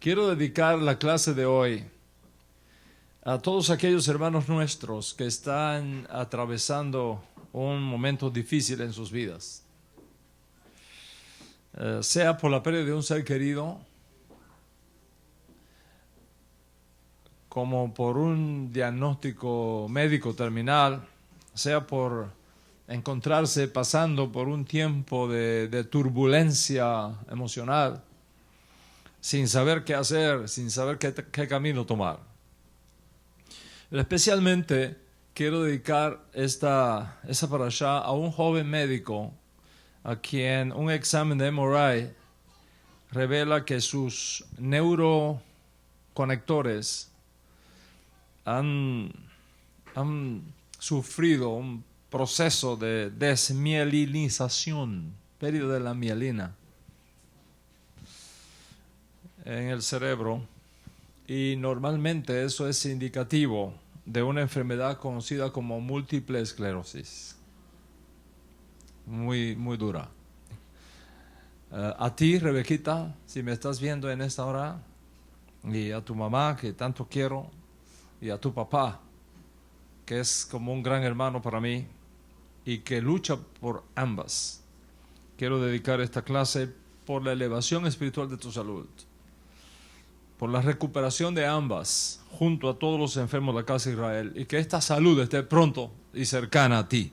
Quiero dedicar la clase de hoy a todos aquellos hermanos nuestros que están atravesando un momento difícil en sus vidas. Sea por la pérdida de un ser querido, como por un diagnóstico médico terminal, sea por encontrarse pasando por un tiempo de turbulencia emocional, sin saber qué hacer, sin saber qué camino tomar. Especialmente quiero dedicar esta parashá a un joven médico a quien un examen de MRI revela que sus neuroconectores han sufrido un proceso de desmielinización, pérdida de la mielina en el cerebro, y normalmente eso es indicativo de una enfermedad conocida como múltiple esclerosis. Muy dura. A ti, Rebequita, si me estás viendo en esta hora, y a tu mamá, que tanto quiero, y a tu papá, que es como un gran hermano para mí, y que lucha por ambas. Quiero dedicar esta clase por la elevación espiritual de tu salud, por la recuperación de ambas, junto a todos los enfermos de la casa de Israel, y que esta salud esté pronto y cercana a ti,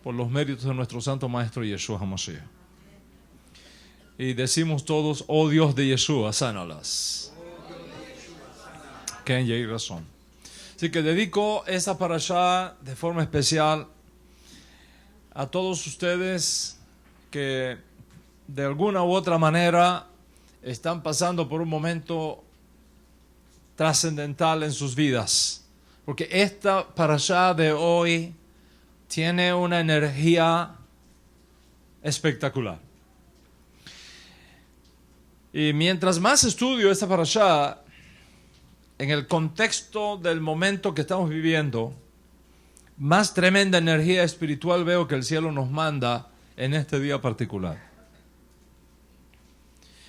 por los méritos de nuestro Santo Maestro Yeshua HaMashiach. Y decimos todos, oh Dios de Yeshua, sánalas. Ken y razón. Así que dedico esta parashá de forma especial a todos ustedes que de alguna u otra manera están pasando por un momento trascendental en sus vidas. Porque esta parashá de hoy tiene una energía espectacular. Y mientras más estudio esta parashá, en el contexto del momento que estamos viviendo, más tremenda energía espiritual veo que el cielo nos manda en este día particular.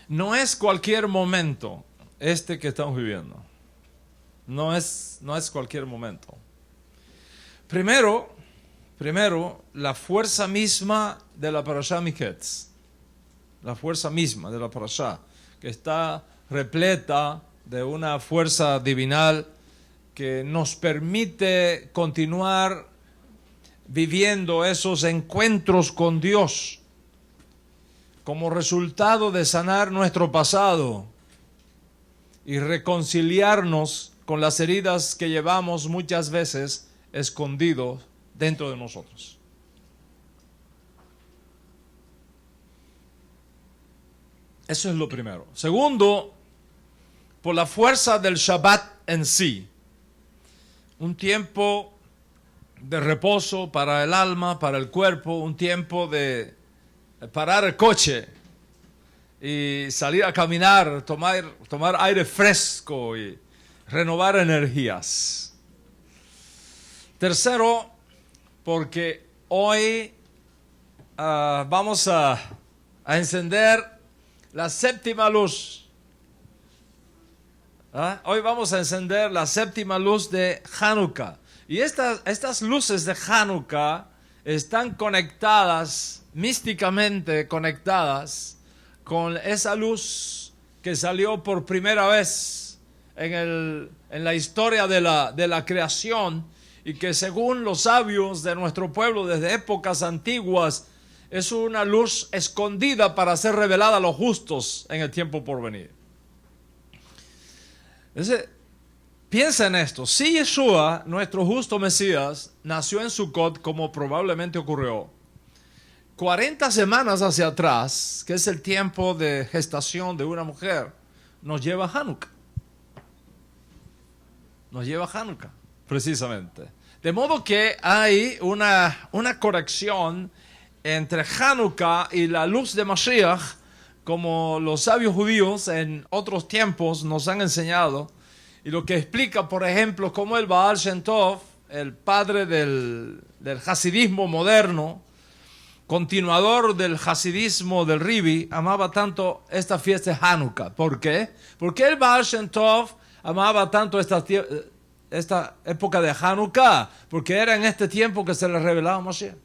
No es cualquier momento este que estamos viviendo. No es cualquier momento. Primero, la fuerza misma de la parashá Miketz. La fuerza misma de la parashá, que está repleta de una fuerza divinal que nos permite continuar viviendo esos encuentros con Dios como resultado de sanar nuestro pasado y reconciliarnos con las heridas que llevamos muchas veces escondidos dentro de nosotros. Eso es lo primero. Segundo, por la fuerza del Shabbat en sí. Un tiempo de reposo para el alma, para el cuerpo, un tiempo de parar el coche y salir a caminar, tomar aire fresco y renovar energías. Tercero, porque hoy vamos a encender la séptima luz. Hoy vamos a encender la séptima luz de Hanukkah. Y estas luces de Hanukkah están conectadas, místicamente conectadas, con esa luz que salió por primera vez en la historia de la creación, y que según los sabios de nuestro pueblo desde épocas antiguas es una luz escondida para ser revelada a los justos en el tiempo por venir. Piensa en esto. Si Yeshua, nuestro justo Mesías, nació en Sukkot, como probablemente ocurrió, 40 semanas hacia atrás, que es el tiempo de gestación de una mujer, nos lleva a Hanukkah. Nos lleva a Hanukkah, precisamente. De modo que hay una conexión entre Hanukkah y la luz de Mashiach, como los sabios judíos en otros tiempos nos han enseñado, y lo que explica, por ejemplo, cómo el Baal Shem Tov, el padre del hasidismo moderno, continuador del hasidismo del Ribi, amaba tanto esta fiesta de Hanukkah. ¿Por qué? ¿Por qué el Baal Shem Tov amaba tanto esta época de Hanukkah? Porque era en este tiempo que se le revelaba Mashiach.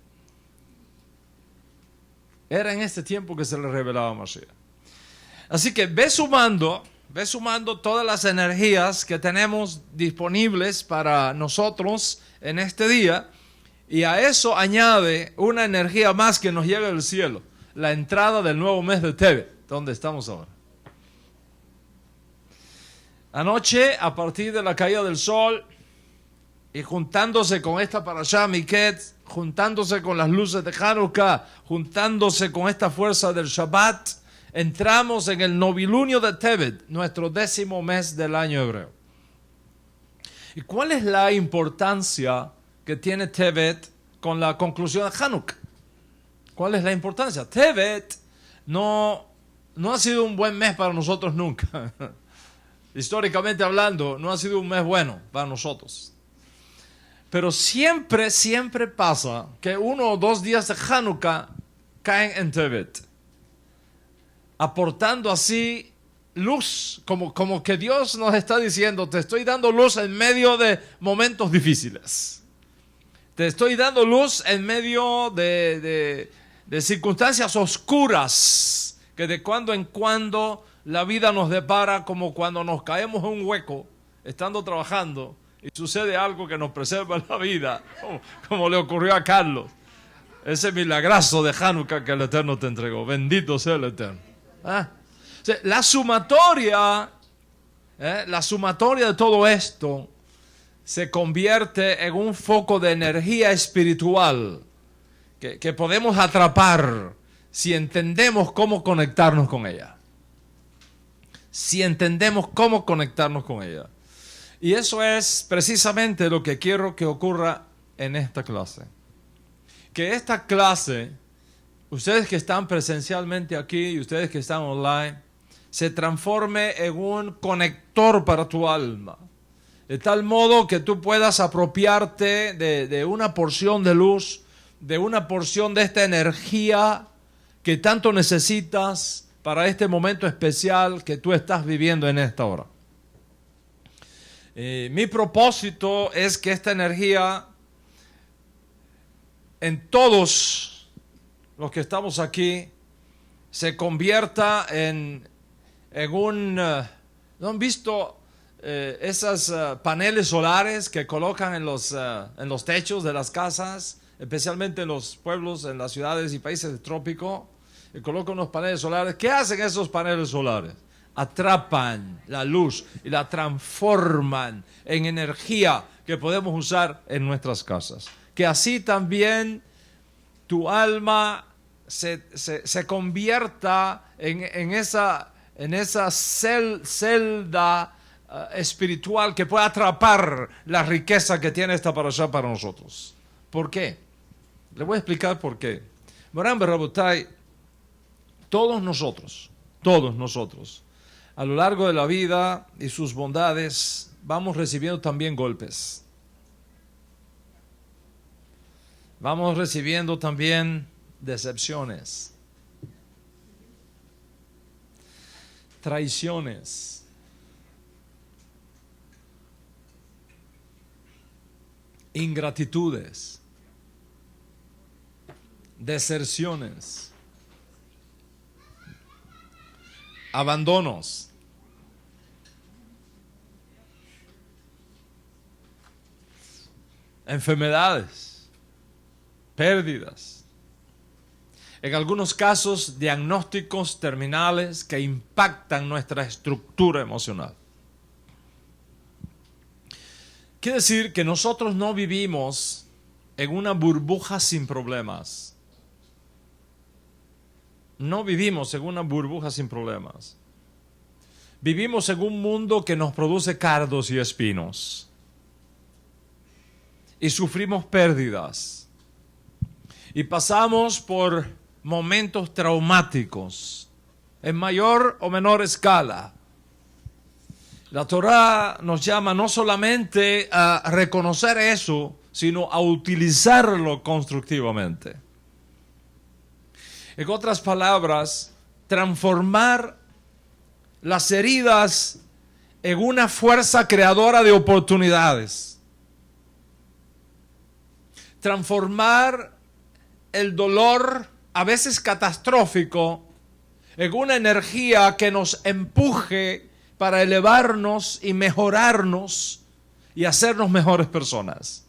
Era en este tiempo que se le revelaba Mashiach. Así que ve sumando todas las energías que tenemos disponibles para nosotros en este día, y a eso añade una energía más que nos llega del cielo, la entrada del nuevo mes de Tevet, donde estamos ahora. Anoche, a partir de la caída del sol, y juntándose con esta parashá Miketz, juntándose con las luces de Hanukkah, juntándose con esta fuerza del Shabbat, entramos en el novilunio de Tevet, nuestro 10º mes del año hebreo. ¿Y cuál es la importancia que tiene Tevet con la conclusión de Hanukkah? ¿Cuál es la importancia? Tevet no ha sido un buen mes para nosotros nunca. Históricamente hablando, no ha sido un mes bueno para nosotros. Pero siempre pasa que 1 o 2 días de Hanukkah caen en Tevet, aportando así luz, como que Dios nos está diciendo: te estoy dando luz en medio de momentos difíciles. Te estoy dando luz en medio de circunstancias oscuras que de cuando en cuando la vida nos depara, como cuando nos caemos en un hueco, estando trabajando, y sucede algo que nos preserva la vida, como le ocurrió a Carlos. Ese milagrazo de Hanukkah que el Eterno te entregó. Bendito sea el Eterno. O sea, la sumatoria de todo esto se convierte en un foco de energía espiritual que podemos atrapar si entendemos cómo conectarnos con ella. Si entendemos cómo conectarnos con ella. Y eso es precisamente lo que quiero que ocurra en esta clase. Que esta clase, ustedes que están presencialmente aquí y ustedes que están online, se transforme en un conector para tu alma. De tal modo que tú puedas apropiarte de una porción de luz, de una porción de esta energía que tanto necesitas para este momento especial que tú estás viviendo en esta hora. Mi propósito es que esta energía en todos los que estamos aquí se convierta en un... ¿no han visto esas paneles solares que colocan en los techos de las casas, especialmente en los pueblos, en las ciudades y países del trópico? Y colocan unos paneles solares. ¿Qué hacen esos paneles solares? Atrapan la luz y la transforman en energía que podemos usar en nuestras casas. Que así también tu alma se convierta en esa celda espiritual que pueda atrapar la riqueza que tiene esta parashá para nosotros. ¿Por qué? Le voy a explicar por qué. Moran Berrabotai, todos nosotros, a lo largo de la vida y sus bondades, vamos recibiendo también golpes. Vamos recibiendo también decepciones, traiciones, ingratitudes, deserciones, abandonos, enfermedades, pérdidas, en algunos casos diagnósticos terminales que impactan nuestra estructura emocional. Quiere decir que nosotros no vivimos en una burbuja sin problemas. No vivimos en una burbuja sin problemas. Vivimos en un mundo que nos produce cardos y espinos. Y sufrimos pérdidas. Y pasamos por momentos traumáticos, en mayor o menor escala. La Torá nos llama no solamente a reconocer eso, sino a utilizarlo constructivamente. En otras palabras, transformar las heridas en una fuerza creadora de oportunidades. Transformar el dolor, a veces catastrófico, en una energía que nos empuje para elevarnos y mejorarnos y hacernos mejores personas.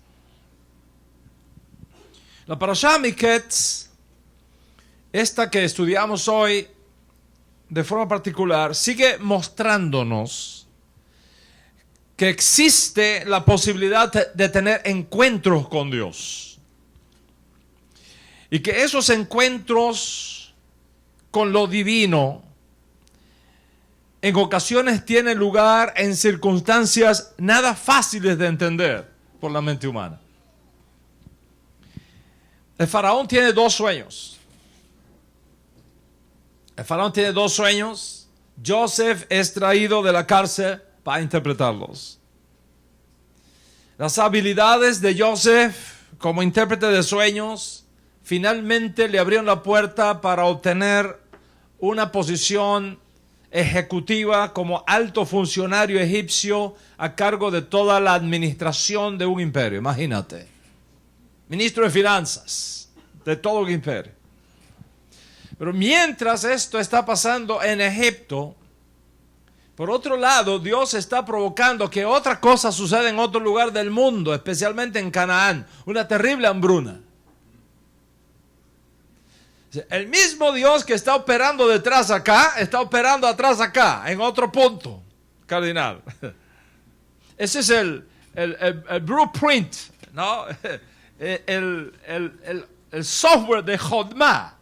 La parashá Miketz, esta que estudiamos hoy de forma particular, sigue mostrándonos que existe la posibilidad de tener encuentros con Dios. Y que esos encuentros con lo divino en ocasiones tienen lugar en circunstancias nada fáciles de entender por la mente humana. El faraón tiene dos sueños. El faraón tiene dos sueños. Joseph es traído de la cárcel para interpretarlos. Las habilidades de Joseph como intérprete de sueños finalmente le abrieron la puerta para obtener una posición ejecutiva como alto funcionario egipcio a cargo de toda la administración de un imperio. Imagínate, ministro de finanzas de todo un imperio. Pero mientras esto está pasando en Egipto, por otro lado, Dios está provocando que otra cosa suceda en otro lugar del mundo, especialmente en Canaán, una terrible hambruna. El mismo Dios que está operando detrás acá, está operando atrás acá, en otro punto cardinal. Ese es el blueprint, ¿no? El software de Jodma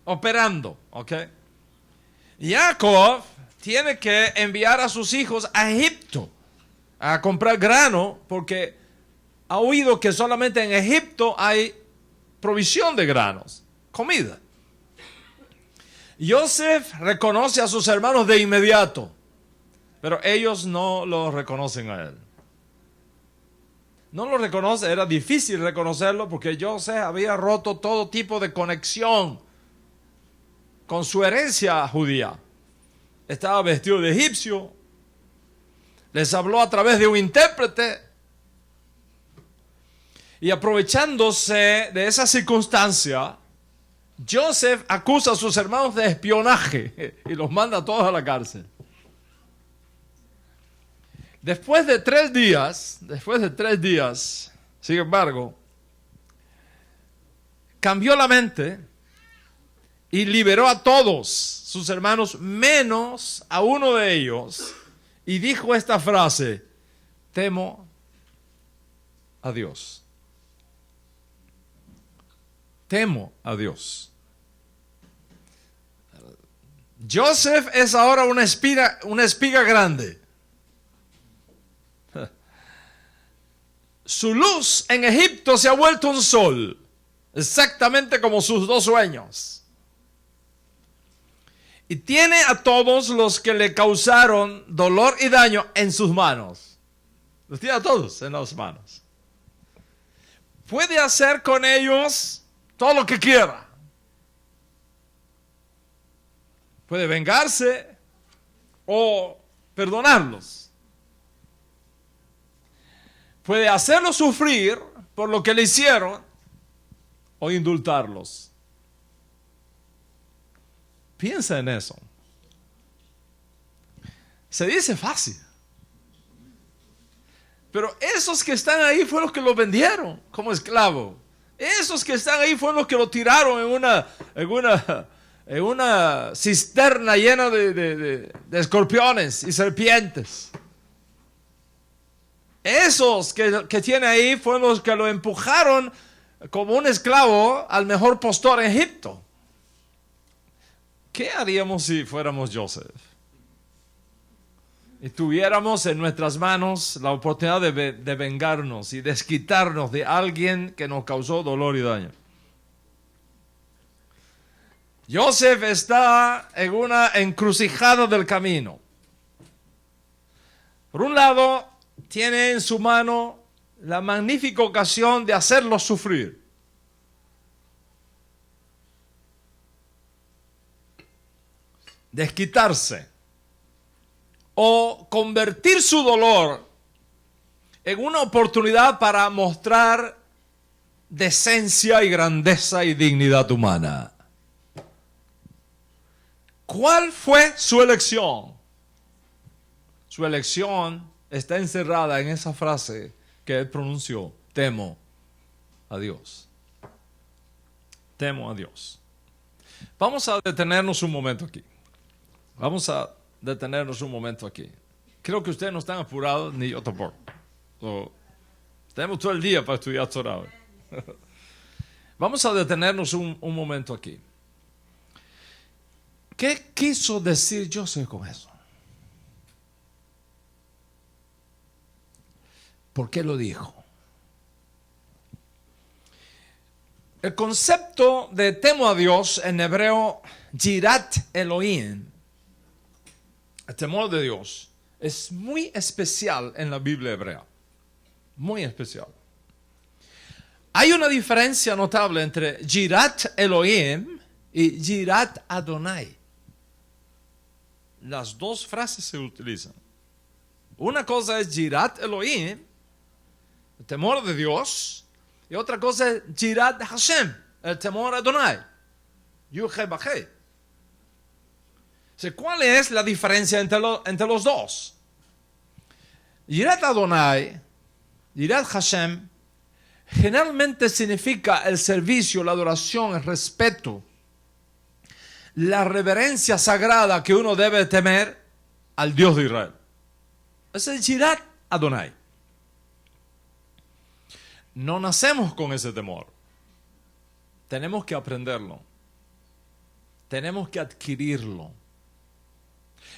operando, ¿ok? Jacob tiene que enviar a sus hijos a Egipto a comprar grano porque ha oído que solamente en Egipto hay provisión de granos, comida. Joseph reconoce a sus hermanos de inmediato, pero ellos no lo reconocen a él. No lo reconoce, era difícil reconocerlo porque Joseph había roto todo tipo de conexión con su herencia judía. Estaba vestido de egipcio, les habló a través de un intérprete y aprovechándose de esa circunstancia, Joseph acusa a sus hermanos de espionaje y los manda a todos a la cárcel. Después de 3 días, sin embargo, cambió la mente y liberó a todos sus hermanos, menos a uno de ellos, y dijo esta frase: temo a Dios. Temo a Dios. Joseph es ahora una espiga grande. Su luz en Egipto se ha vuelto un sol, exactamente como sus 2 sueños. Y tiene a todos los que le causaron dolor y daño en sus manos. Los tiene a todos en las manos. Puede hacer con ellos todo lo que quiera. Puede vengarse o perdonarlos. Puede hacerlos sufrir por lo que le hicieron o indultarlos. Piensa en eso. Se dice fácil. Pero esos que están ahí fueron los que lo vendieron como esclavo. Esos que están ahí fueron los que lo tiraron en una cisterna llena de escorpiones y serpientes. Esos que tiene ahí fueron los que lo empujaron como un esclavo al mejor postor en Egipto. ¿Qué haríamos si fuéramos Joseph? Y tuviéramos en nuestras manos la oportunidad de vengarnos y desquitarnos de alguien que nos causó dolor y daño. Joseph está en una encrucijada del camino. Por un lado, tiene en su mano la magnífica ocasión de hacerlos sufrir. desquitarse o convertir su dolor en una oportunidad para mostrar decencia y grandeza y dignidad humana. ¿Cuál fue su elección? Su elección está encerrada en esa frase que él pronunció: temo a Dios. Temo a Dios. Vamos a detenernos un momento aquí. Creo que ustedes no están apurados, ni yo tampoco. Tenemos todo el día para estudiar Torah. Vamos a detenernos un momento aquí. ¿Qué quiso decir Joseph con eso? ¿Por qué lo dijo? El concepto de temo a Dios en hebreo, Yirat Elohim, el temor de Dios, es muy especial en la Biblia hebrea. Muy especial. Hay una diferencia notable entre Yirat Elohim y Yirat Adonai. Las dos frases se utilizan. Una cosa es Yirat Elohim, el temor de Dios, y otra cosa es Yirat Hashem, el temor a Adonai. Yuhe Baje. ¿Cuál es la diferencia entre los dos? Yirat Adonai, Yirat Hashem, generalmente significa el servicio, la adoración, el respeto, la reverencia sagrada que uno debe temer al Dios de Israel. Ese es Yirat Adonai. No nacemos con ese temor. Tenemos que aprenderlo. Tenemos que adquirirlo.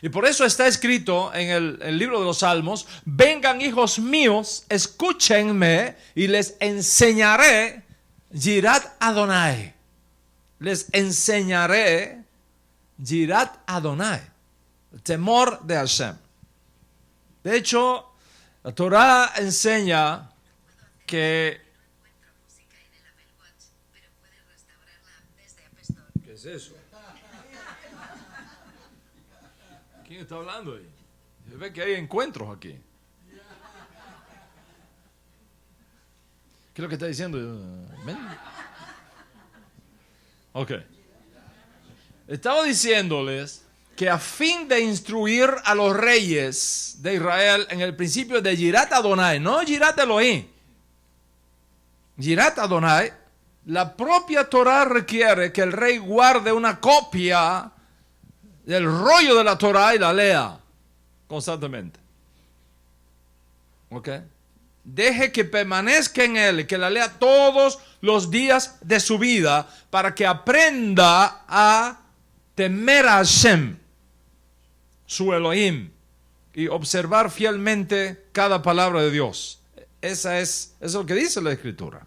Y por eso está escrito en el libro de los Salmos: vengan hijos míos, escúchenme y les enseñaré Yirat Adonai. Les enseñaré Yirat Adonai, el temor de Hashem. De hecho, la Torah enseña que... ¿Qué es eso? ¿Quién está hablando ahí? Se ve que hay encuentros aquí. ¿Qué es lo que está diciendo? Ok. Estaba diciéndoles que a fin de instruir a los reyes de Israel en el principio de Yirat Adonai, no Yirat Elohim, Yirat Adonai, la propia Torah requiere que el rey guarde una copia del rollo de la Torah y la lea constantemente. ¿Ok? Deje que permanezca en él, que la lea todos los días de su vida para que aprenda a temer a Hashem, su Elohim, y observar fielmente cada palabra de Dios. Eso es lo que dice la Escritura.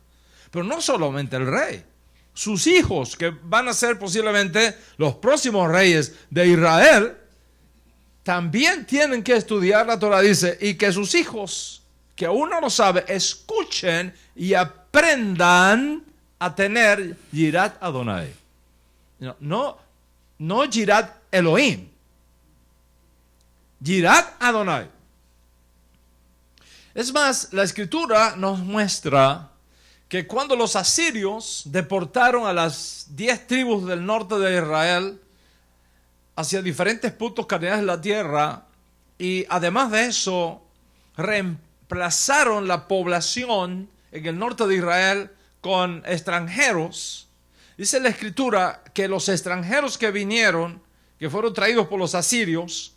Pero no solamente el rey. Sus hijos, que van a ser posiblemente los próximos reyes de Israel, también tienen que estudiar la Torah, dice, y que sus hijos, que aún no lo saben, escuchen y aprendan a tener Yirat Adonai. No Yirat Elohim. Yirat Adonai. Es más, la Escritura nos muestra que cuando los asirios deportaron a las 10 tribus del norte de Israel hacia diferentes puntos cardinales de la tierra, y además de eso reemplazaron la población en el norte de Israel con extranjeros, dice la Escritura que los extranjeros que vinieron, que fueron traídos por los asirios,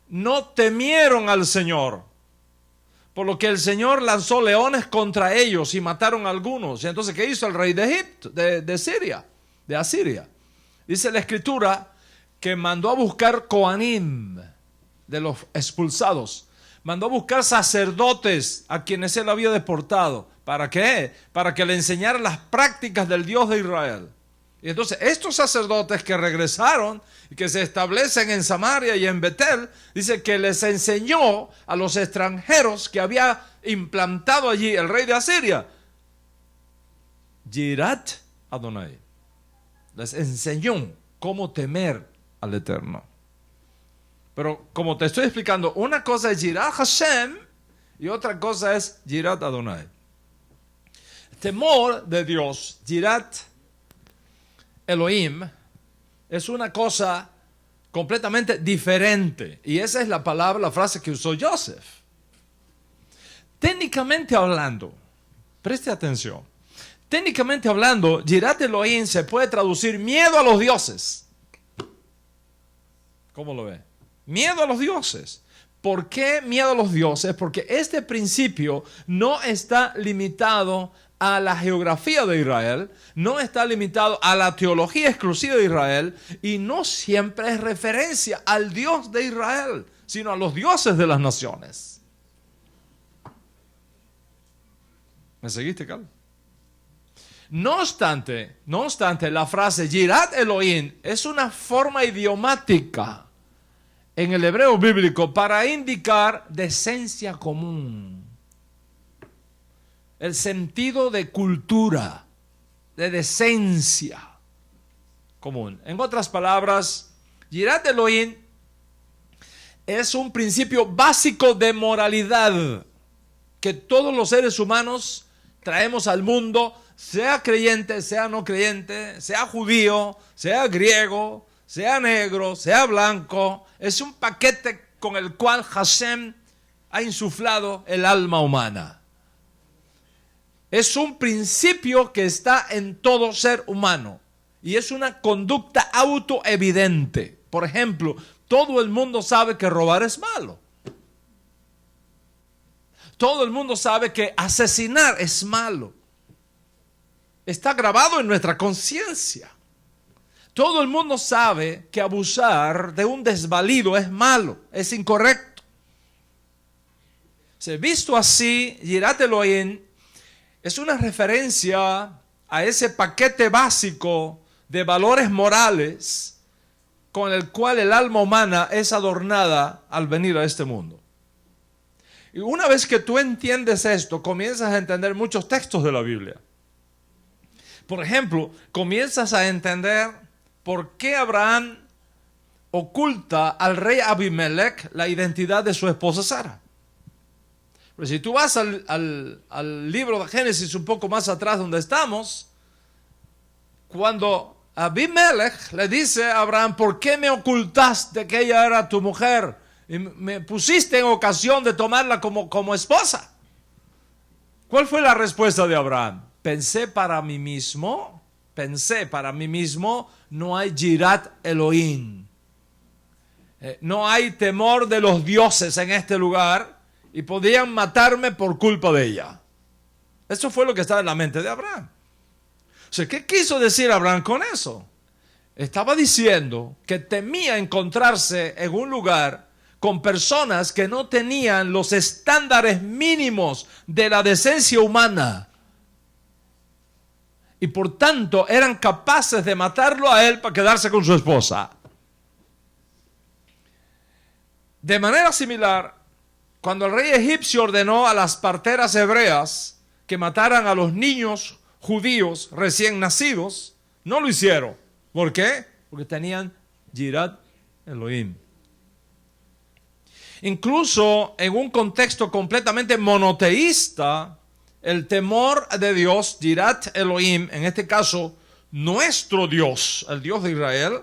no temieron al Señor. Por lo que el Señor lanzó leones contra ellos y mataron a algunos. Y entonces, ¿qué hizo el rey de Egipto, de Asiria? Dice la Escritura que mandó a buscar Coanim de los expulsados. Mandó a buscar sacerdotes a quienes él había deportado. ¿Para qué? Para que le enseñaran las prácticas del Dios de Israel. Y entonces estos sacerdotes que regresaron y que se establecen en Samaria y en Betel, dice que les enseñó a los extranjeros que había implantado allí el rey de Asiria, Yirat Adonai. Les enseñó cómo temer al Eterno. Pero como te estoy explicando, una cosa es Yirat Hashem y otra cosa es Yirat Adonai. Temor de Dios, Yirat Elohim, es una cosa completamente diferente. Y esa es la palabra, la frase que usó Joseph. Técnicamente hablando, preste atención. Técnicamente hablando, Yirat Elohim se puede traducir miedo a los dioses. ¿Cómo lo ve? Miedo a los dioses. ¿Por qué miedo a los dioses? Porque este principio no está limitado a la geografía de Israel, no está limitado a la teología exclusiva de Israel y no siempre es referencia al Dios de Israel, sino a los dioses de las naciones. ¿Me seguiste, Carlos? No obstante, la frase Yirat Elohim es una forma idiomática en el hebreo bíblico para indicar decencia común. El sentido de cultura, de decencia común. En otras palabras, Yirat Elohim es un principio básico de moralidad que todos los seres humanos traemos al mundo, sea creyente, sea no creyente, sea judío, sea griego, sea negro, sea blanco. Es un paquete con el cual Hashem ha insuflado el alma humana. Es un principio que está en todo ser humano y es una conducta autoevidente. Por ejemplo, todo el mundo sabe que robar es malo. Todo el mundo sabe que asesinar es malo. Está grabado en nuestra conciencia. Todo el mundo sabe que abusar de un desvalido es malo, es incorrecto. Visto así, Yirat Elohim es una referencia a ese paquete básico de valores morales con el cual el alma humana es adornada al venir a este mundo. Y una vez que tú entiendes esto, comienzas a entender muchos textos de la Biblia. Por ejemplo, comienzas a entender por qué Abraham oculta al rey Abimelech la identidad de su esposa Sara. Pero si tú vas al libro de Génesis un poco más atrás donde estamos, cuando Abimelech le dice a Abraham, ¿por qué me ocultaste que ella era tu mujer? Y me pusiste en ocasión de tomarla como esposa. ¿Cuál fue la respuesta de Abraham? Pensé para mí mismo, no hay Yirat Elohim. No hay temor de los dioses en este lugar y podían matarme por culpa de ella. Eso fue lo que estaba en la mente de Abraham. O sea, ¿qué quiso decir Abraham con eso? Estaba diciendo que temía encontrarse en un lugar con personas que no tenían los estándares mínimos de la decencia humana. Y por tanto eran capaces de matarlo a él para quedarse con su esposa. De manera similar, cuando el rey egipcio ordenó a las parteras hebreas que mataran a los niños judíos recién nacidos, no lo hicieron. ¿Por qué? Porque tenían Yirat Elohim. Incluso en un contexto completamente monoteísta, el temor de Dios, Yirat Elohim, en este caso, nuestro Dios, el Dios de Israel,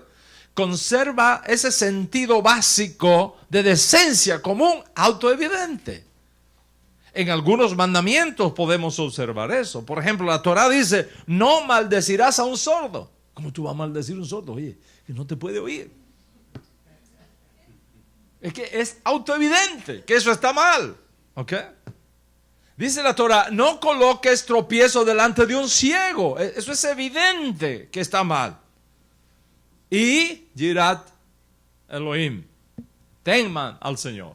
conserva ese sentido básico de decencia común, autoevidente. En algunos mandamientos podemos observar eso. Por ejemplo, la Torá dice, no maldecirás a un sordo. ¿Cómo tú vas a maldecir a un sordo? Oye, que no te puede oír. Es que es autoevidente que eso está mal. ¿Ok? Dice la Torá, no coloques tropiezo delante de un ciego. Eso es evidente que está mal. Y Yirat Elohim, teman al Señor.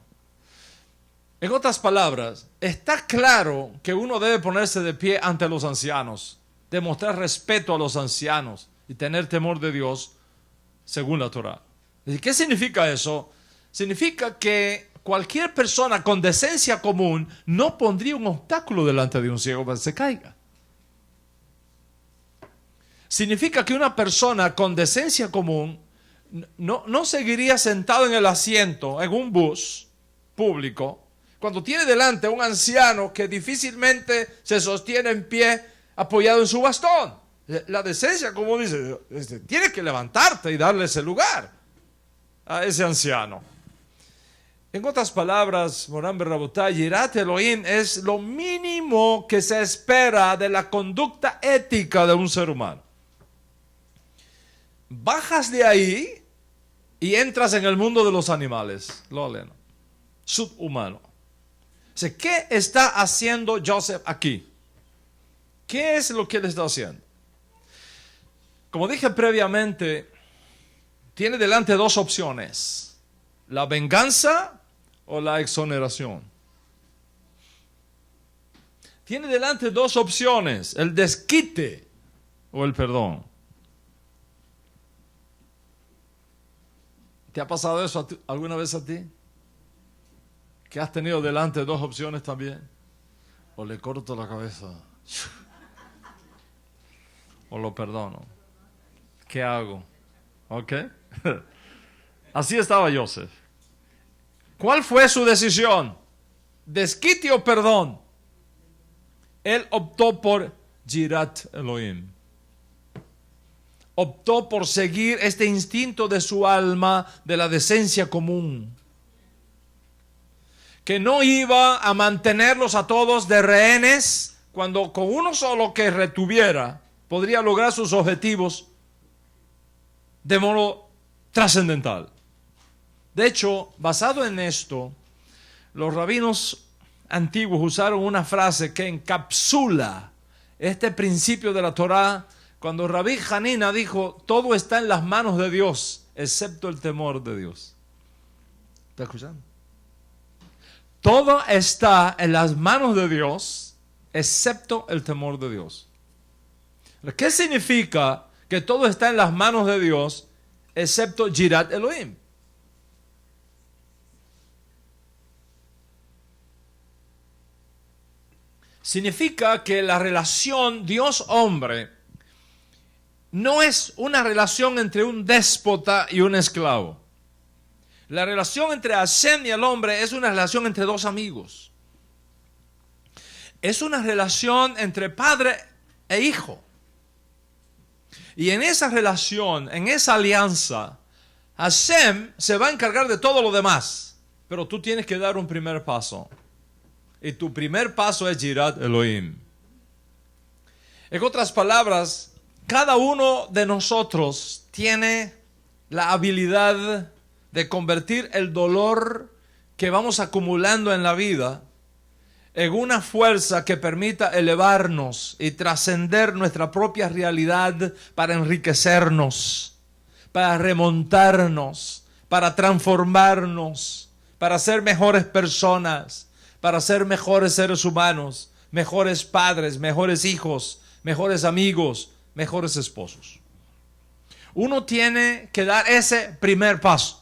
En otras palabras, está claro que uno debe ponerse de pie ante los ancianos, demostrar respeto a los ancianos y tener temor de Dios según la Torá. ¿Qué significa eso? Significa que cualquier persona con decencia común no pondría un obstáculo delante de un ciego para que se caiga. Significa que una persona con decencia común no seguiría sentado en el asiento en un bus público cuando tiene delante a un anciano que difícilmente se sostiene en pie apoyado en su bastón. La decencia, como dice, tienes que levantarte y darle ese lugar a ese anciano. En otras palabras, Moran Berrabotay, Yirat Elohim es lo mínimo que se espera de la conducta ética de un ser humano. Bajas de ahí y entras en el mundo de los animales, lo aleno, subhumano. O sea, ¿qué está haciendo Joseph aquí? ¿Qué es lo que él está haciendo? Como dije previamente, tiene delante dos opciones: la venganza o la exoneración. Tiene delante dos opciones: el desquite o el perdón. ¿Te ha pasado eso alguna vez a ti? ¿Que has tenido delante dos opciones también? O le corto la cabeza, o lo perdono. ¿Qué hago? ¿Ok? Así estaba Joseph. ¿Cuál fue su decisión? ¿Desquite o perdón? Él optó por Yirat Elohim. Optó por seguir este instinto de su alma de la decencia común, que no iba a mantenerlos a todos de rehenes cuando con uno solo que retuviera podría lograr sus objetivos de modo trascendental. De hecho, basado en esto, los rabinos antiguos usaron una frase que encapsula este principio de la Torá, cuando Rabí Hanina dijo: todo está en las manos de Dios, excepto el temor de Dios. ¿Está escuchando? Todo está en las manos de Dios, excepto el temor de Dios. ¿Qué significa que todo está en las manos de Dios, excepto Yirat Elohim? Significa que la relación Dios-hombre no es una relación entre un déspota y un esclavo. La relación entre Hashem y el hombre es una relación entre dos amigos. Es una relación entre padre e hijo. Y en esa relación, en esa alianza, Hashem se va a encargar de todo lo demás. Pero tú tienes que dar un primer paso. Y tu primer paso es Yirat Elohim. En otras palabras, cada uno de nosotros tiene la habilidad de convertir el dolor que vamos acumulando en la vida en una fuerza que permita elevarnos y trascender nuestra propia realidad para enriquecernos, para remontarnos, para transformarnos, para ser mejores personas, para ser mejores seres humanos, mejores padres, mejores hijos, mejores amigos, mejores esposos. Uno tiene que dar ese primer paso.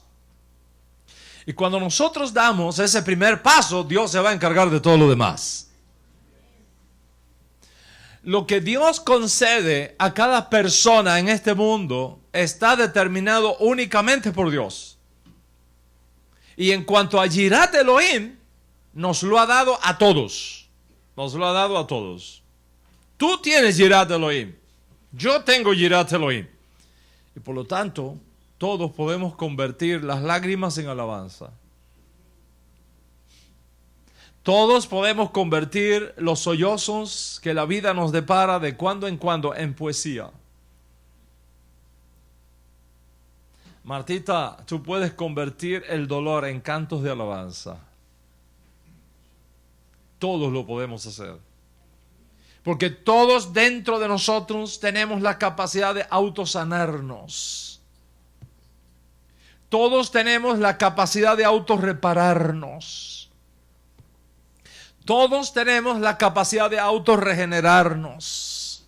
Y cuando nosotros damos ese primer paso, Dios se va a encargar de todo lo demás. Lo que Dios concede a cada persona en este mundo está determinado únicamente por Dios. Y en cuanto a Yirat Elohim, nos lo ha dado a todos. Nos lo ha dado a todos. Tú tienes Yirat Elohim. Yo tengo Yirat Elohim. Y por lo tanto, todos podemos convertir las lágrimas en alabanza. Todos podemos convertir los sollozos que la vida nos depara de cuando en cuando en poesía. Martita, tú puedes convertir el dolor en cantos de alabanza. Todos lo podemos hacer. Porque todos dentro de nosotros tenemos la capacidad de autosanarnos. Todos tenemos la capacidad de autorrepararnos. Todos tenemos la capacidad de autorregenerarnos.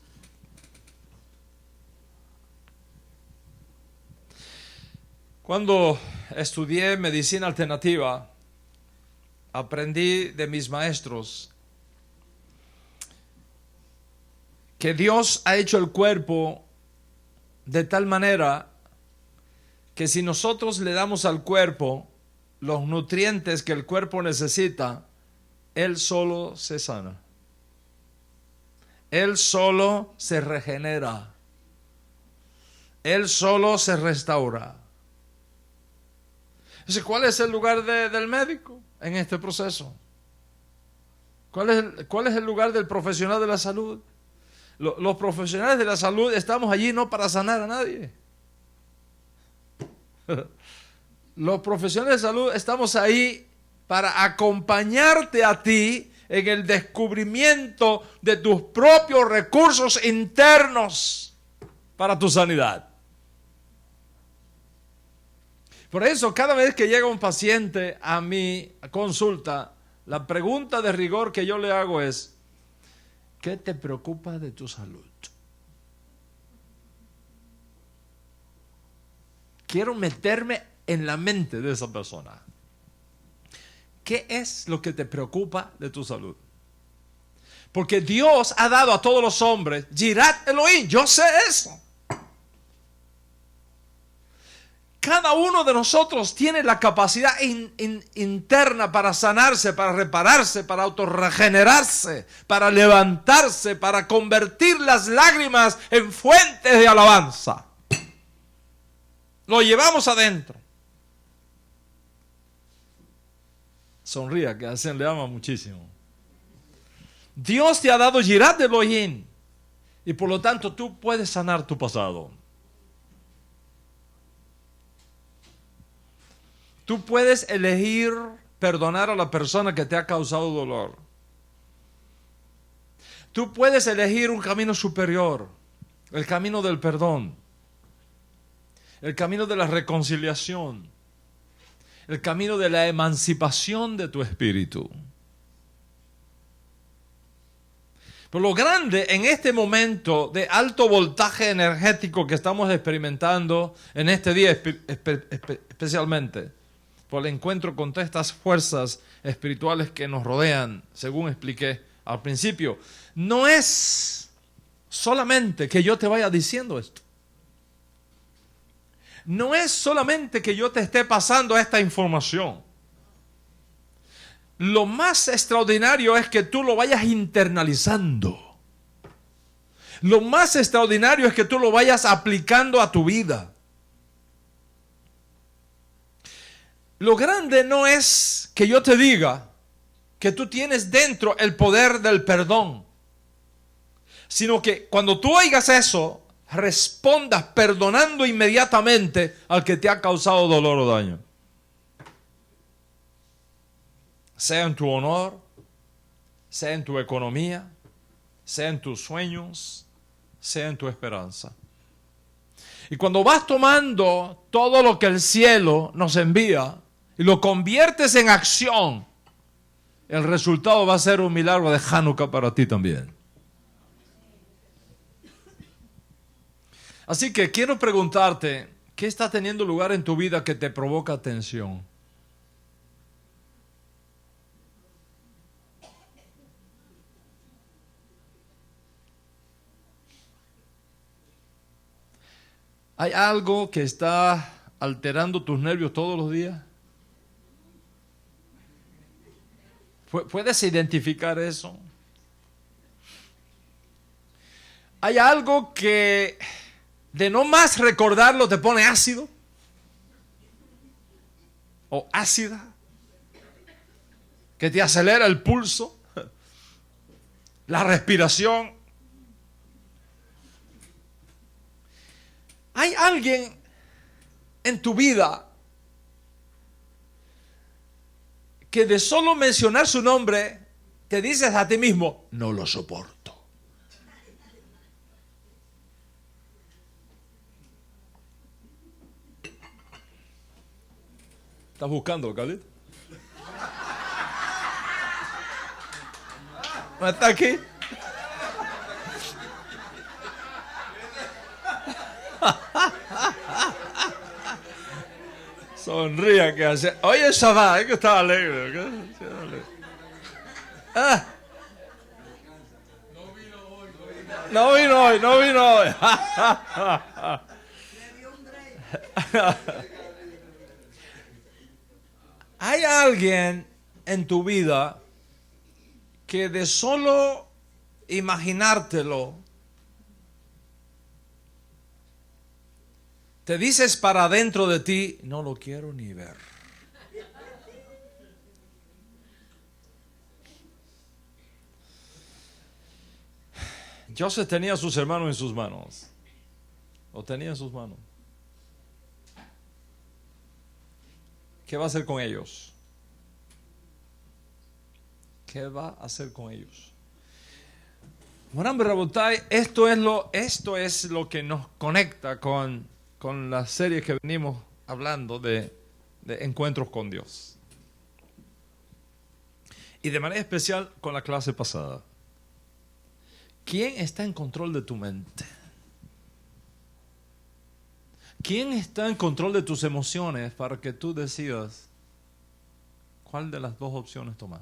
Cuando estudié medicina alternativa, aprendí de mis maestros que Dios ha hecho el cuerpo de tal manera que si nosotros le damos al cuerpo los nutrientes que el cuerpo necesita, él solo se sana. Él solo se regenera. Él solo se restaura. Entonces, ¿cuál es el lugar del médico en este proceso? ¿Cuál es el lugar del profesional de la salud? Los profesionales de la salud estamos allí no para sanar a nadie. Los profesionales de salud estamos ahí para acompañarte a ti en el descubrimiento de tus propios recursos internos para tu sanidad. Por eso, cada vez que llega un paciente a mi consulta, la pregunta de rigor que yo le hago es: ¿qué te preocupa de tu salud? Quiero meterme en la mente de esa persona. ¿Qué es lo que te preocupa de tu salud? Porque Dios ha dado a todos los hombres Yirat Elohim. Yo sé eso. Cada uno de nosotros tiene la capacidad interna para sanarse, para repararse, para autorregenerarse, para levantarse, para convertir las lágrimas en fuentes de alabanza. Lo llevamos adentro. Sonría, que a Hashem le ama muchísimo. Dios te ha dado Yirat Elohim y por lo tanto tú puedes sanar tu pasado. Tú puedes elegir perdonar a la persona que te ha causado dolor. Tú puedes elegir un camino superior, el camino del perdón, el camino de la reconciliación, el camino de la emancipación de tu espíritu. Pero lo grande en este momento de alto voltaje energético que estamos experimentando en este día especialmente, por el encuentro con todas estas fuerzas espirituales que nos rodean, según expliqué al principio, no es solamente que yo te vaya diciendo esto. No es solamente que yo te esté pasando esta información. Lo más extraordinario es que tú lo vayas internalizando. Lo más extraordinario es que tú lo vayas aplicando a tu vida. Lo grande no es que yo te diga que tú tienes dentro el poder del perdón, sino que cuando tú oigas eso, respondas perdonando inmediatamente al que te ha causado dolor o daño. Sea en tu honor, sea en tu economía, sea en tus sueños, sea en tu esperanza. Y cuando vas tomando todo lo que el cielo nos envía y lo conviertes en acción, el resultado va a ser un milagro de Hanukkah para ti también. Así que quiero preguntarte, ¿qué está teniendo lugar en tu vida que te provoca tensión? ¿Hay algo que está alterando tus nervios todos los días? ¿Puedes identificar eso? ¿Hay algo que de no más recordarlo te pone ácido? ¿O ácida? ¿Que te acelera el pulso? ¿La respiración? ¿Hay alguien en tu vida que de solo mencionar su nombre te dices a ti mismo, no lo soporto? ¿Estás buscando, Khalid? ¿No está aquí? Sonría que hace. Oye, Shabbat, es que estaba alegre. Ah. No vino hoy. Hay alguien en tu vida que de solo imaginártelo, te dices para adentro de ti, no lo quiero ni ver. Joseph tenía a sus hermanos en sus manos. Lo tenía en sus manos. ¿Qué va a hacer con ellos? ¿Qué va a hacer con ellos? Moram Rabotai, esto es lo que nos conecta con la serie que venimos hablando de encuentros con Dios. Y de manera especial con la clase pasada. ¿Quién está en control de tu mente? ¿Quién está en control de tus emociones para que tú decidas cuál de las dos opciones tomar?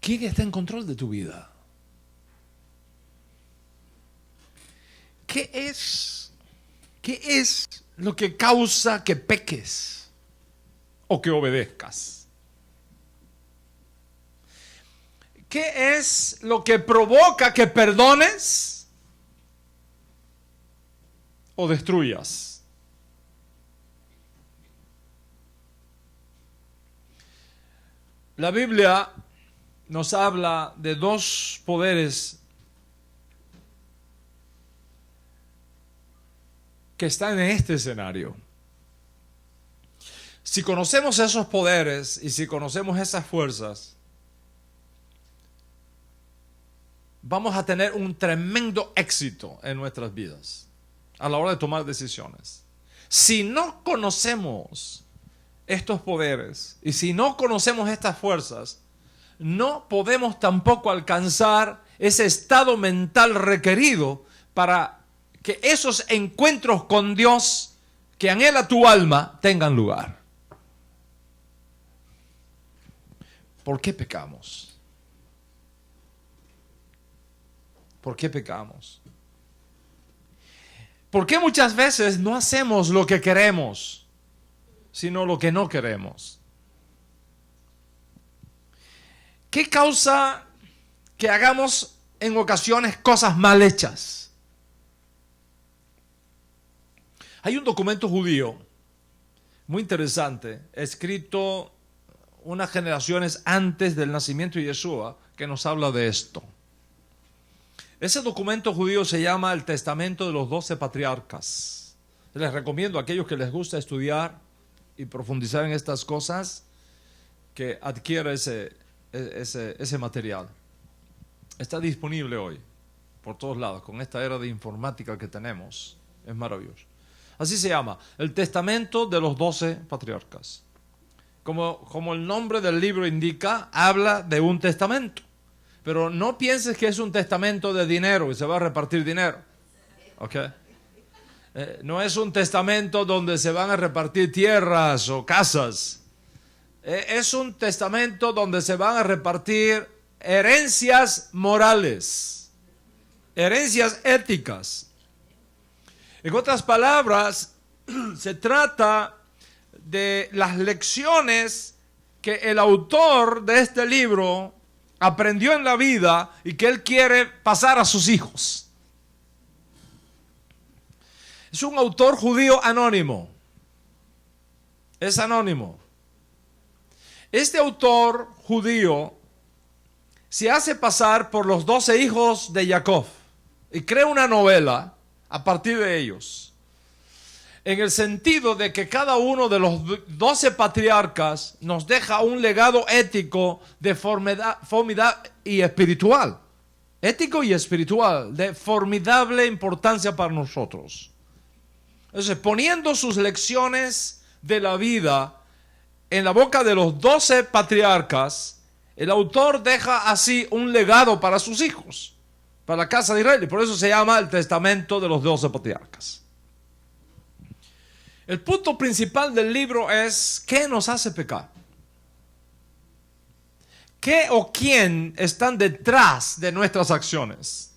¿Quién está en control de tu vida? ¿Qué es lo que causa que peques o que obedezcas? ¿Qué es lo que provoca que perdones o destruyas? La Biblia nos habla de dos poderes que están en este escenario. Si conocemos esos poderes y si conocemos esas fuerzas, vamos a tener un tremendo éxito en nuestras vidas a la hora de tomar decisiones. Si no conocemos estos poderes y si no conocemos estas fuerzas, no podemos tampoco alcanzar ese estado mental requerido para que esos encuentros con Dios que anhela tu alma tengan lugar. ¿Por qué pecamos? ¿Por qué pecamos? ¿Por qué muchas veces no hacemos lo que queremos, sino lo que no queremos? ¿Qué causa que hagamos en ocasiones cosas mal hechas? Hay un documento judío muy interesante, escrito unas generaciones antes del nacimiento de Yeshua, que nos habla de esto. Ese documento judío se llama el Testamento de los 12 Patriarcas. Les recomiendo a aquellos que les gusta estudiar y profundizar en estas cosas, que adquiera ese material. Está disponible hoy por todos lados, con esta era de informática que tenemos. Es maravilloso. Así se llama, el Testamento de los 12 Patriarcas. Como el nombre del libro indica, habla de un testamento. Pero no pienses que es un testamento de dinero y se va a repartir dinero. ¿Ok? No es un testamento donde se van a repartir tierras o casas. Es un testamento donde se van a repartir herencias morales, herencias éticas. En otras palabras, se trata de las lecciones que el autor de este libro aprendió en la vida y que él quiere pasar a sus hijos. Es un autor judío anónimo. Es anónimo. Este autor judío se hace pasar por los 12 hijos de Jacob y crea una novela a partir de ellos. En el sentido de que cada uno de los 12 patriarcas nos deja un legado ético de formidable y espiritual. Ético y espiritual, de formidable importancia para nosotros. Entonces, poniendo sus lecciones de la vida en la boca de los 12 patriarcas, el autor deja así un legado para sus hijos, para la casa de Israel. Y por eso se llama el Testamento de los 12 patriarcas. El punto principal del libro es ¿qué nos hace pecar? ¿Qué o quién están detrás de nuestras acciones?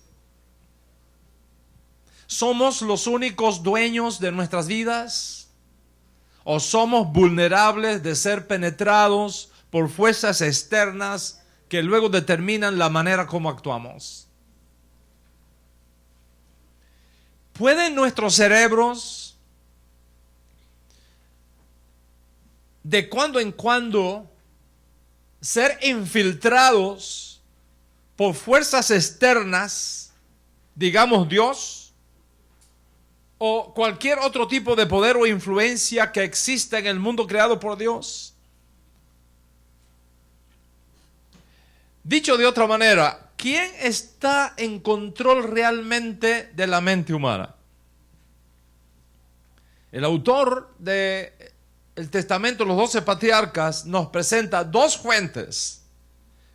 ¿Somos los únicos dueños de nuestras vidas? ¿O somos vulnerables de ser penetrados por fuerzas externas que luego determinan la manera como actuamos? ¿Pueden nuestros cerebros de cuando en cuando ser infiltrados por fuerzas externas, digamos Dios, o cualquier otro tipo de poder o influencia que exista en el mundo creado por Dios? Dicho de otra manera, ¿quién está en control realmente de la mente humana? El autor del Testamento de los 12 patriarcas nos presenta dos fuentes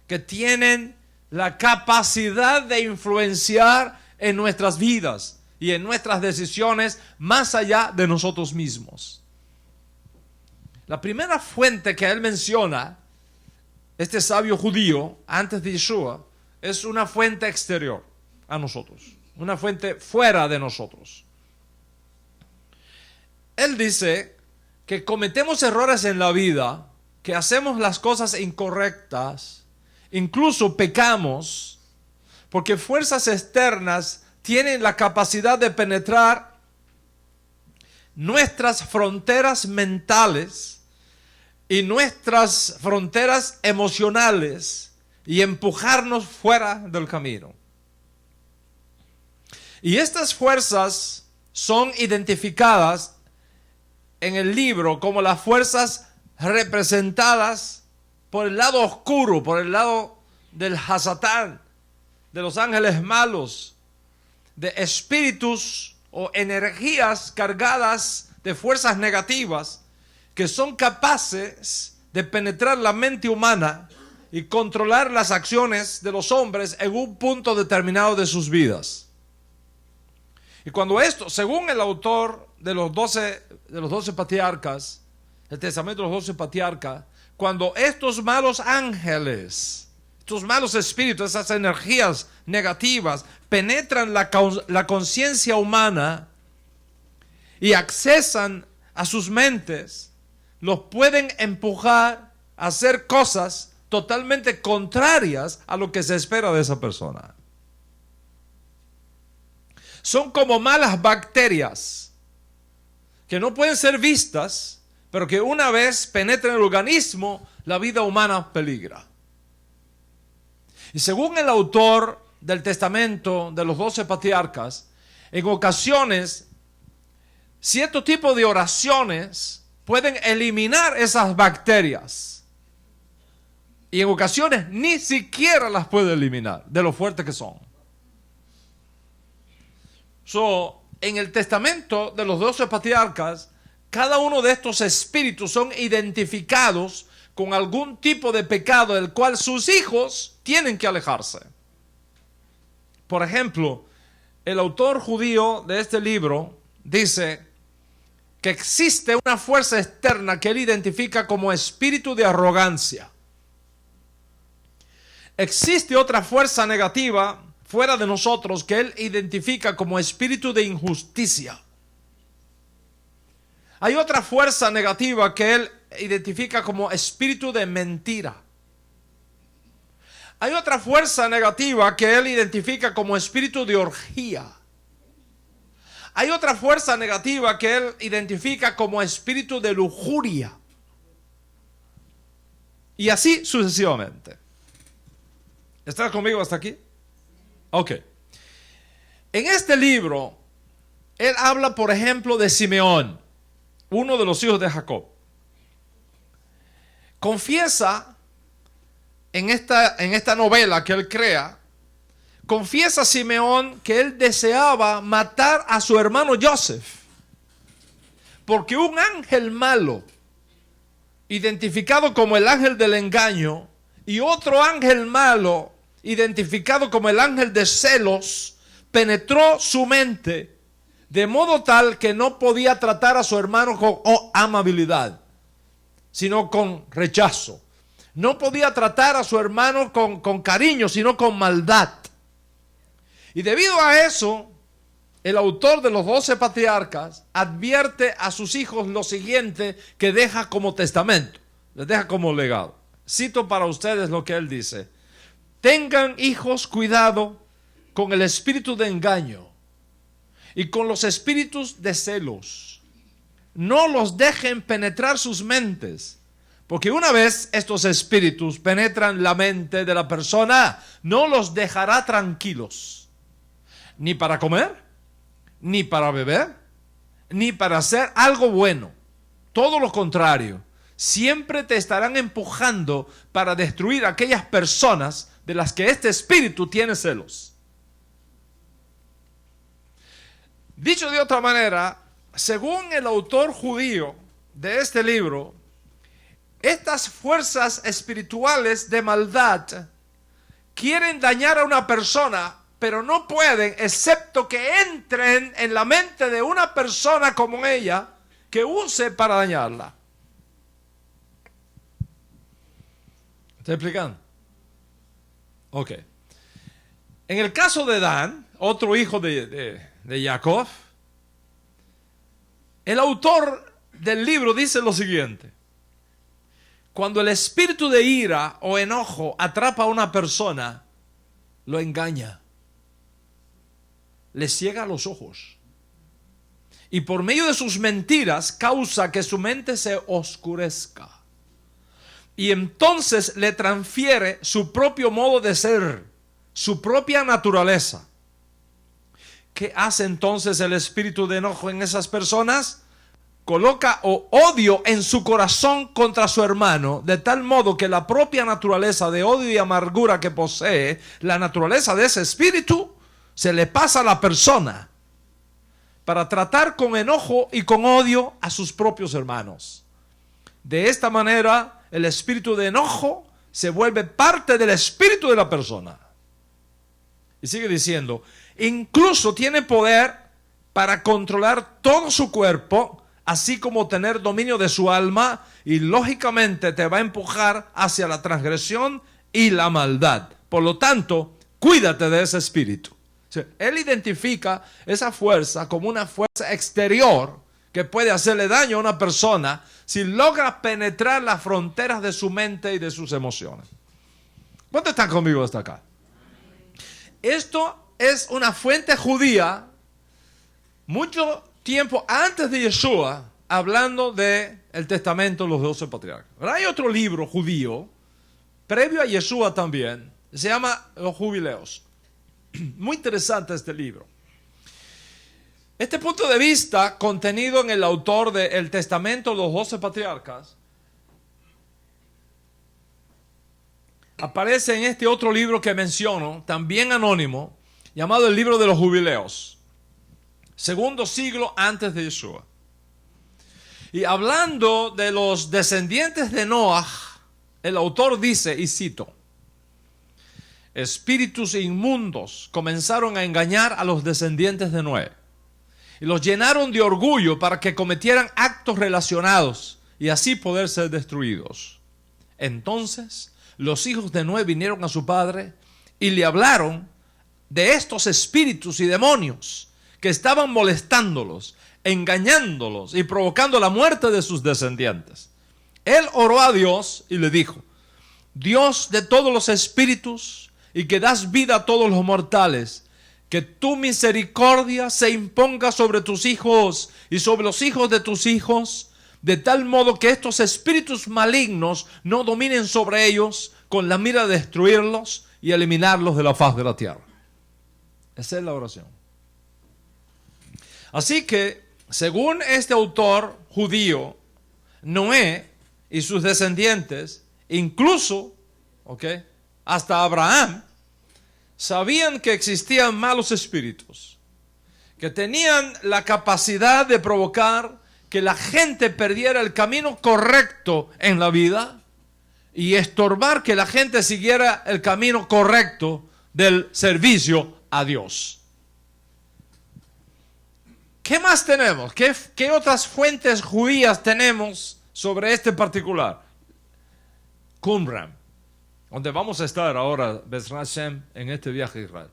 que tienen la capacidad de influenciar en nuestras vidas y en nuestras decisiones más allá de nosotros mismos. La primera fuente que él menciona, este sabio judío, antes de Yeshua, es una fuente exterior a nosotros, una fuente fuera de nosotros. Él dice que cometemos errores en la vida, que hacemos las cosas incorrectas, incluso pecamos, porque fuerzas externas tienen la capacidad de penetrar nuestras fronteras mentales y nuestras fronteras emocionales y empujarnos fuera del camino. Y estas fuerzas son identificadas en el libro como las fuerzas representadas por el lado oscuro, por el lado del Hasatán, de los ángeles malos, de espíritus o energías cargadas de fuerzas negativas que son capaces de penetrar la mente humana y controlar las acciones de los hombres en un punto determinado de sus vidas. Y cuando esto, según el autor de los 12 patriarcas, el Testamento de los 12 patriarcas, cuando estos malos ángeles, estos malos espíritus, esas energías negativas penetran la conciencia humana y accesan a sus mentes, los pueden empujar a hacer cosas totalmente contrarias a lo que se espera de esa persona. Son como malas bacterias que no pueden ser vistas, pero que una vez penetran en el organismo, la vida humana peligra. Y según el autor del Testamento de los 12 patriarcas, en ocasiones, cierto tipo de oraciones pueden eliminar esas bacterias. Y en ocasiones ni siquiera las puede eliminar, de lo fuertes que son. En el Testamento de los 12 patriarcas, cada uno de estos espíritus son identificados con algún tipo de pecado del cual sus hijos tienen que alejarse. Por ejemplo, el autor judío de este libro dice que existe una fuerza externa que él identifica como espíritu de arrogancia. Existe otra fuerza negativa fuera de nosotros que él identifica como espíritu de injusticia. Hay otra fuerza negativa que él identifica como espíritu de mentira. Hay otra fuerza negativa que él identifica como espíritu de orgía. Hay otra fuerza negativa que él identifica como espíritu de lujuria. Y así sucesivamente. ¿Estás conmigo hasta aquí? Ok. En este libro, él habla, por ejemplo, de Simeón, uno de los hijos de Jacob. Confiesa en esta novela que él crea, confiesa Simeón que él deseaba matar a su hermano Joseph, porque un ángel malo, identificado como el ángel del engaño, y otro ángel malo, identificado como el ángel de celos, penetró su mente de modo tal que no podía tratar a su hermano con amabilidad, sino con rechazo. No podía tratar a su hermano con cariño, sino con maldad. Y debido a eso, el autor de los 12 patriarcas advierte a sus hijos lo siguiente que deja como testamento, les deja como legado. Cito para ustedes lo que él dice: tengan, hijos, cuidado con el espíritu de engaño y con los espíritus de celos. No los dejen penetrar sus mentes, porque una vez estos espíritus penetran la mente de la persona, no los dejará tranquilos, ni para comer, ni para beber, ni para hacer algo bueno. Todo lo contrario, siempre te estarán empujando para destruir a aquellas personas de las que este espíritu tiene celos. Dicho de otra manera, según el autor judío de este libro, estas fuerzas espirituales de maldad quieren dañar a una persona, pero no pueden, excepto que entren en la mente de una persona como ella, que use para dañarla. ¿Estoy explicando? Ok. En el caso de Dan, otro hijo de Jacob, el autor del libro dice lo siguiente: cuando el espíritu de ira o enojo atrapa a una persona, lo engaña, le ciega los ojos y por medio de sus mentiras causa que su mente se oscurezca, y entonces le transfiere su propio modo de ser, su propia naturaleza. ¿Qué hace entonces el espíritu de enojo en esas personas? Coloca odio en su corazón contra su hermano, de tal modo que la propia naturaleza de odio y amargura que posee, la naturaleza de ese espíritu, se le pasa a la persona para tratar con enojo y con odio a sus propios hermanos. De esta manera, el espíritu de enojo se vuelve parte del espíritu de la persona. Y sigue diciendo, incluso tiene poder para controlar todo su cuerpo, así como tener dominio de su alma, y lógicamente te va a empujar hacia la transgresión y la maldad. Por lo tanto, cuídate de ese espíritu. O sea, él identifica esa fuerza como una fuerza exterior que puede hacerle daño a una persona si logra penetrar las fronteras de su mente y de sus emociones. ¿Cuántos están conmigo hasta acá? Esto es una fuente judía mucho tiempo antes de Yeshua, hablando del testamento de los 12 patriarcas. Pero hay otro libro judío, previo a Yeshua también, se llama Los Jubileos. Muy interesante este libro. Este punto de vista, contenido en el autor del testamento de los 12 patriarcas, aparece en este otro libro que menciono, también anónimo, llamado el libro de los Jubileos. Segundo siglo antes de Yeshua. Y hablando de los descendientes de Noah, el autor dice, y cito: espíritus inmundos comenzaron a engañar a los descendientes de Noé y los llenaron de orgullo para que cometieran actos relacionados y así poder ser destruidos. Entonces los hijos de Noé vinieron a su padre y le hablaron de estos espíritus y demonios que estaban molestándolos, engañándolos y provocando la muerte de sus descendientes. Él oró a Dios y le dijo: Dios de todos los espíritus y que das vida a todos los mortales, que tu misericordia se imponga sobre tus hijos y sobre los hijos de tus hijos, de tal modo que estos espíritus malignos no dominen sobre ellos con la mira de destruirlos y eliminarlos de la faz de la tierra. Esa es la oración. Así que, según este autor judío, Noé y sus descendientes, incluso, hasta Abraham, sabían que existían malos espíritus, que tenían la capacidad de provocar que la gente perdiera el camino correcto en la vida y estorbar que la gente siguiera el camino correcto del servicio a Dios. ¿Qué más tenemos? ¿Qué otras fuentes judías tenemos sobre este particular? Qumran, donde vamos a estar ahora, Bezrat Hashem, en este viaje a Israel.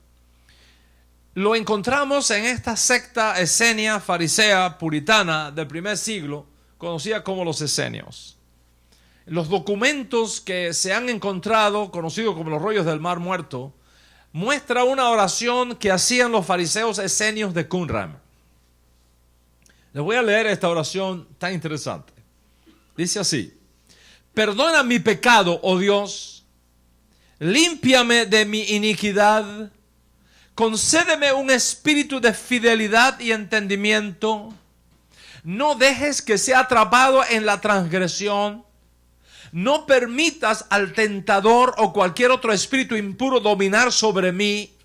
lo encontramos en esta secta esenia, farisea, puritana del primer siglo, conocida como los esenios. Los documentos que se han encontrado, conocidos como los rollos del Mar Muerto, muestra una oración que hacían los fariseos esenios de Qumran. Les voy a leer esta oración tan interesante. Dice así: perdona mi pecado, oh Dios, límpiame de mi iniquidad, concédeme un espíritu de fidelidad y entendimiento, no dejes que sea atrapado en la transgresión, no permitas al tentador o cualquier otro espíritu impuro dominar sobre mí,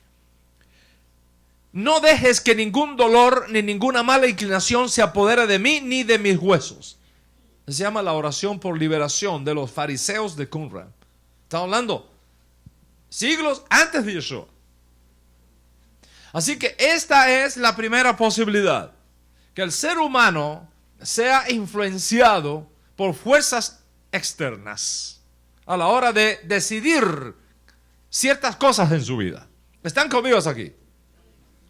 no dejes que ningún dolor ni ninguna mala inclinación se apodere de mí ni de mis huesos. Se llama la oración por liberación de los fariseos de Qumran. Estamos hablando siglos antes de Yeshua. Así que esta es la primera posibilidad, que el ser humano sea influenciado por fuerzas externas a la hora de decidir ciertas cosas en su vida. ¿Están conmigo hasta aquí?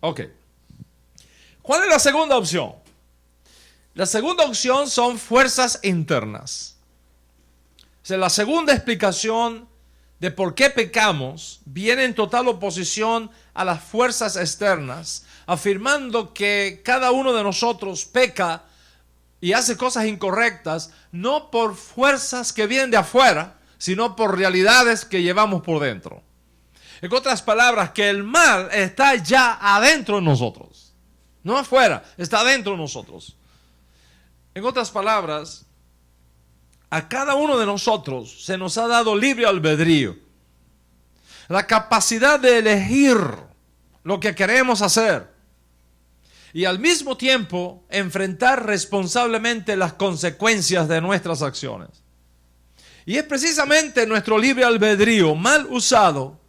Ok. ¿Cuál es la segunda opción? La segunda opción son fuerzas internas. O sea, la segunda explicación de por qué pecamos viene en total oposición a las fuerzas externas, afirmando que cada uno de nosotros peca y hace cosas incorrectas, no por fuerzas que vienen de afuera, sino por realidades que llevamos por dentro. En otras palabras, que el mal está ya adentro de nosotros, no afuera, está adentro de nosotros. En otras palabras, a cada uno de nosotros se nos ha dado libre albedrío, la capacidad de elegir lo que queremos hacer y al mismo tiempo enfrentar responsablemente las consecuencias de nuestras acciones. Y es precisamente nuestro libre albedrío mal usado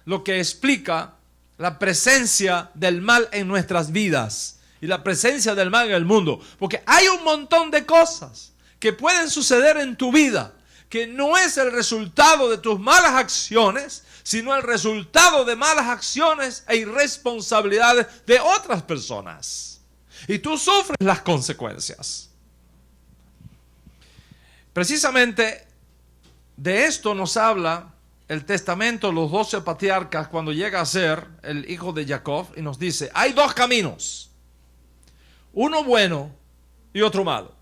lo que explica la presencia del mal en nuestras vidas y la presencia del mal en el mundo. Porque hay un montón de cosas que pueden suceder en tu vida que no es el resultado de tus malas acciones, sino el resultado de malas acciones e irresponsabilidades de otras personas. Y tú sufres las consecuencias. Precisamente de esto nos habla el testamento de los 12 patriarcas cuando llega a ser el hijo de Jacob y nos dice: hay dos caminos, uno bueno y otro malo.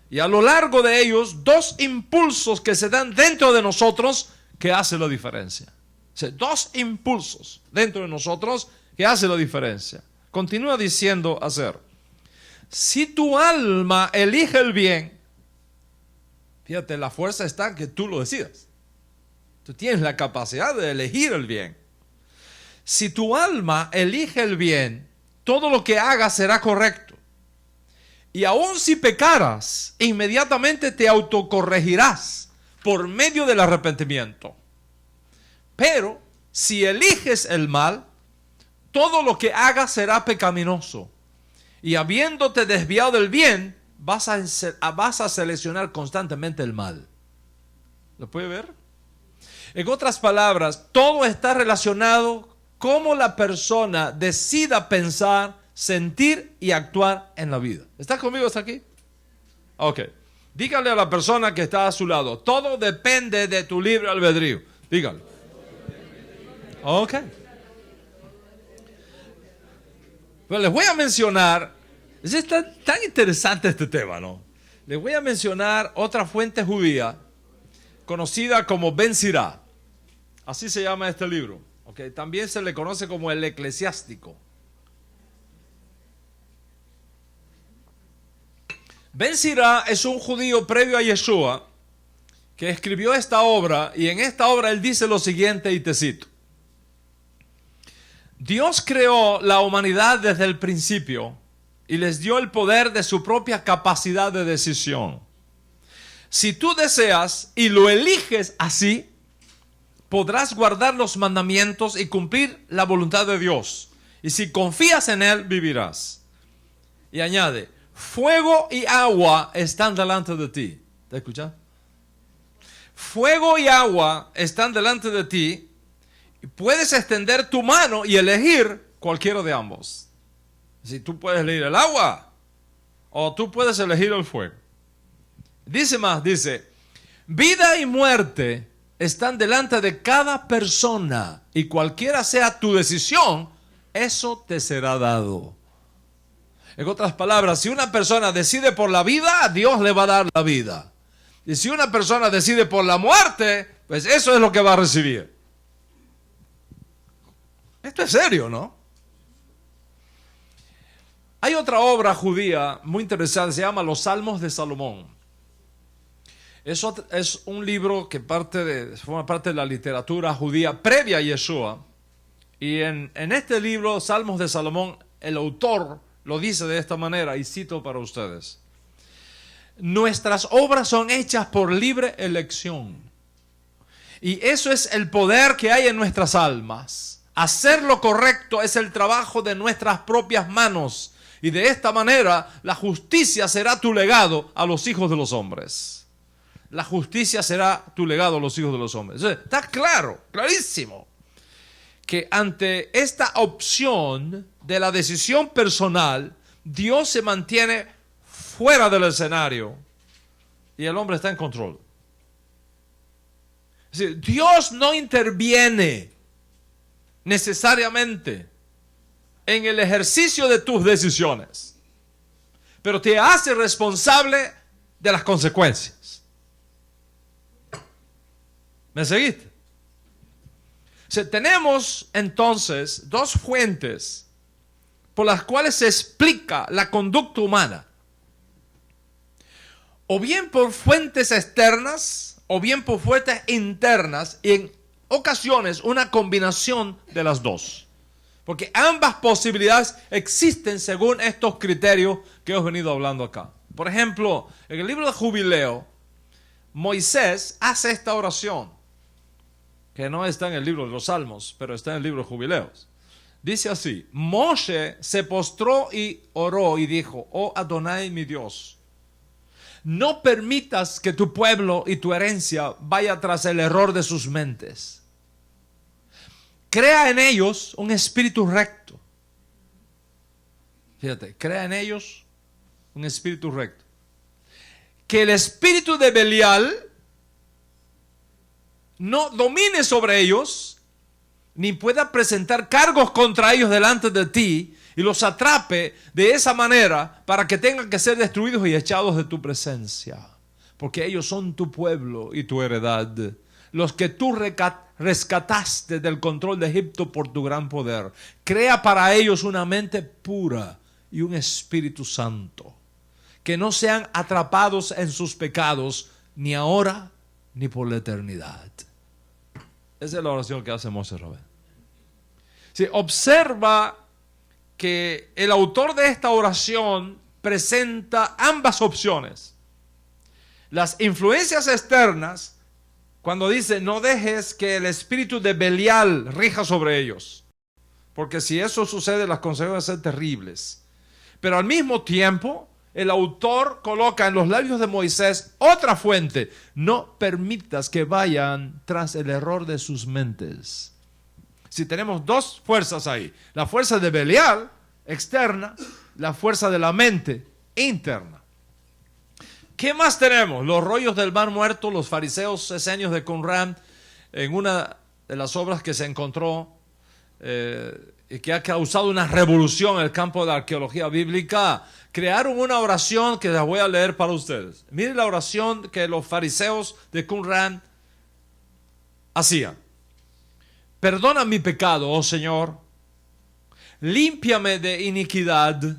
Y a lo largo de ellos, dos impulsos que se dan dentro de nosotros que hacen la diferencia. O sea, dos impulsos dentro de nosotros que hacen la diferencia. Continúa diciendo hacer: si tu alma elige el bien, fíjate, la fuerza está en que tú lo decidas. Tú tienes la capacidad de elegir el bien. Si tu alma elige el bien, todo lo que hagas será correcto. Y aun si pecaras, inmediatamente te autocorregirás por medio del arrepentimiento. Pero si eliges el mal, todo lo que hagas será pecaminoso. Y habiéndote desviado del bien, vas a seleccionar constantemente el mal. ¿Lo puede ver? En otras palabras, todo está relacionado cómo la persona decida pensar, sentir y actuar en la vida. ¿Estás conmigo hasta aquí? Ok. Dígale a la persona que está a su lado: todo depende de tu libre albedrío. Dígale. Ok. Pero les voy a mencionar, es tan interesante este tema, ¿no? Les voy a mencionar otra fuente judía conocida como Ben Sirá. Así se llama este libro. Okay. También se le conoce como el Eclesiástico. Ben Sirá es un judío previo a Yeshua que escribió esta obra, y en esta obra él dice lo siguiente, y te cito: Dios creó la humanidad desde el principio y les dio el poder de su propia capacidad de decisión. Si tú deseas y lo eliges así, podrás guardar los mandamientos y cumplir la voluntad de Dios. Y si confías en Él, vivirás. Y añade: fuego y agua están delante de ti. ¿Te escuchas? Fuego y agua están delante de ti. Y puedes extender tu mano y elegir cualquiera de ambos. Si tú puedes elegir el agua o tú puedes elegir el fuego. Dice más, dice, vida y muerte están delante de cada persona y cualquiera sea tu decisión, eso te será dado. En otras palabras, si una persona decide por la vida, Dios le va a dar la vida. Y si una persona decide por la muerte, pues eso es lo que va a recibir. Esto es serio, ¿no? Hay otra obra judía muy interesante, se llama Los Salmos de Salomón. Eso es un libro que forma parte de la literatura judía previa a Yeshua. Y en este libro, Salmos de Salomón, el autor lo dice de esta manera, y cito para ustedes. Nuestras obras son hechas por libre elección. Y eso es el poder que hay en nuestras almas. Hacer lo correcto es el trabajo de nuestras propias manos. Y de esta manera, la justicia será tu legado a los hijos de los hombres. La justicia será tu legado a los hijos de los hombres. Entonces, está claro, clarísimo, que ante esta opción de la decisión personal, Dios se mantiene fuera del escenario y el hombre está en control. Es decir, Dios no interviene necesariamente en el ejercicio de tus decisiones, pero te hace responsable de las consecuencias. ¿Me seguiste? O sea, tenemos entonces dos fuentes por las cuales se explica la conducta humana. O bien por fuentes externas, o bien por fuentes internas, y en ocasiones una combinación de las dos. Porque ambas posibilidades existen según estos criterios que he venido hablando acá. Por ejemplo, en el libro de Jubileo, Moisés hace esta oración, que no está en el libro de los Salmos, pero está en el libro de Jubileos. Dice así: Moshe se postró y oró y dijo: oh Adonai mi Dios, no permitas que tu pueblo y tu herencia vaya tras el error de sus mentes. Crea en ellos un espíritu recto. Fíjate, crea en ellos un espíritu recto. Que el espíritu de Belial no domine sobre ellos, ni pueda presentar cargos contra ellos delante de ti, y los atrape de esa manera para que tengan que ser destruidos y echados de tu presencia. Porque ellos son tu pueblo y tu heredad, los que tú rescataste del control de Egipto por tu gran poder. Crea para ellos una mente pura y un espíritu santo, que no sean atrapados en sus pecados, ni ahora ni por la eternidad. Esa es la oración que hace Moshe Rabén. Sí, observa que el autor de esta oración presenta ambas opciones. Las influencias externas, cuando dice no dejes que el espíritu de Belial rija sobre ellos, porque si eso sucede las consecuencias van a ser terribles. Pero al mismo tiempo, el autor coloca en los labios de Moisés otra fuente: no permitas que vayan tras el error de sus mentes. Si tenemos dos fuerzas ahí, la fuerza de Belial, externa, la fuerza de la mente, interna. ¿Qué más tenemos? Los rollos del mar muerto, los fariseos esenios de Qumran, en una de las obras que se encontró y que ha causado una revolución en el campo de la arqueología bíblica, crearon una oración que la voy a leer para ustedes. Miren la oración que los fariseos de Qumran hacían. Perdona mi pecado, oh Señor, límpiame de iniquidad,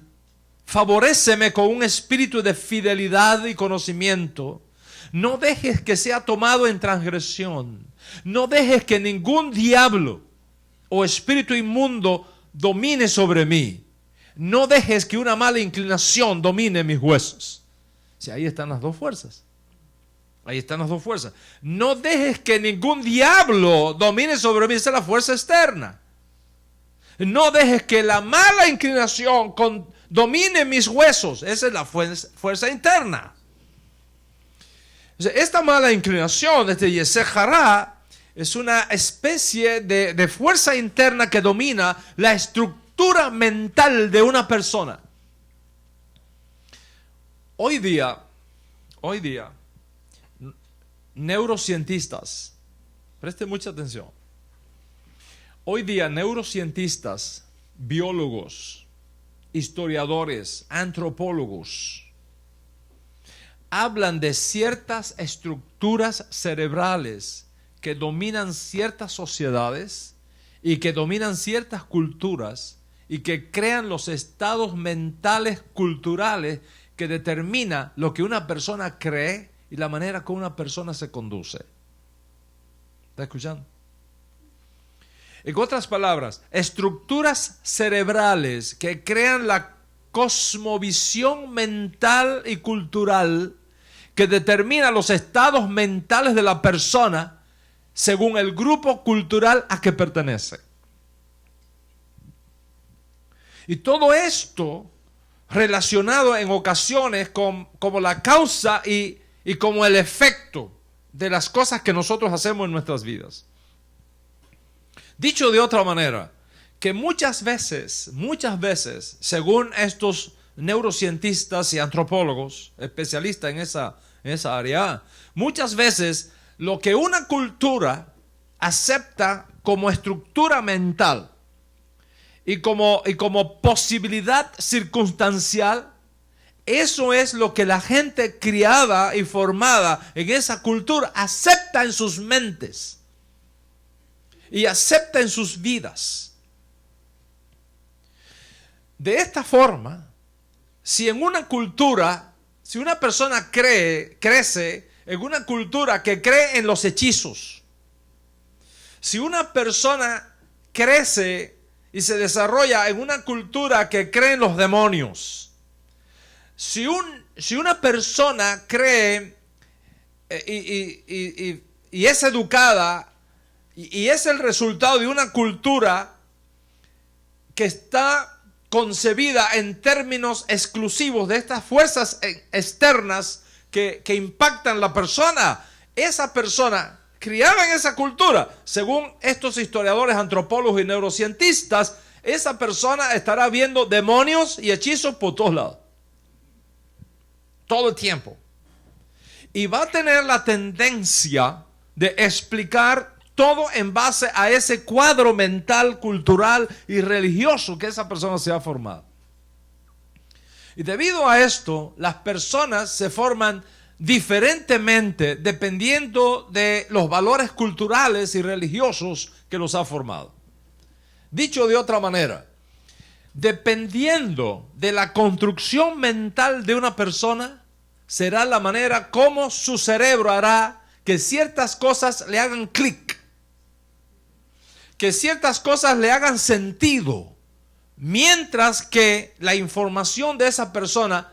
favoréceme con un espíritu de fidelidad y conocimiento, no dejes que sea tomado en transgresión, no dejes que ningún diablo o espíritu inmundo domine sobre mí, no dejes que una mala inclinación domine mis huesos. Sí, ahí están las dos fuerzas. Ahí están las dos fuerzas. No dejes que ningún diablo domine sobre mí. Esa es la fuerza externa. No dejes que la mala inclinación domine mis huesos. Esa es la fuerza interna. Esta mala inclinación, este Yetzer Hará, es una especie de fuerza interna que domina la estructura estructura mental de una persona. Hoy día, neurocientistas, preste mucha atención. Hoy día, neurocientistas, biólogos, historiadores, antropólogos, hablan de ciertas estructuras cerebrales que dominan ciertas sociedades y que dominan ciertas culturas y que crean los estados mentales culturales que determina lo que una persona cree y la manera como una persona se conduce. ¿Está escuchando? En otras palabras, estructuras cerebrales que crean la cosmovisión mental y cultural que determina los estados mentales de la persona según el grupo cultural a que pertenece. Y todo esto relacionado en ocasiones como la causa y como el efecto de las cosas que nosotros hacemos en nuestras vidas. Dicho de otra manera, que muchas veces, según estos neurocientistas y antropólogos, especialistas en esa área, muchas veces lo que una cultura acepta como estructura mental y como posibilidad circunstancial, eso es lo que la gente criada y formada en esa cultura acepta en sus mentes y acepta en sus vidas. De esta forma, si en una cultura, si una persona crece en una cultura que cree en los hechizos, si una persona crece y se desarrolla en una cultura que cree en los demonios, si una persona cree y es educada y es el resultado de una cultura que está concebida en términos exclusivos de estas fuerzas externas que impactan la persona, esa persona criada en esa cultura, según estos historiadores, antropólogos y neurocientistas, esa persona estará viendo demonios y hechizos por todos lados, todo el tiempo, y va a tener la tendencia de explicar todo en base a ese cuadro mental, cultural y religioso que esa persona se ha formado. Y debido a esto, las personas se forman diferentemente dependiendo de los valores culturales y religiosos que los ha formado. Dicho de otra manera, dependiendo de la construcción mental de una persona, será la manera como su cerebro hará que ciertas cosas le hagan clic, que ciertas cosas le hagan sentido, mientras que la información de esa persona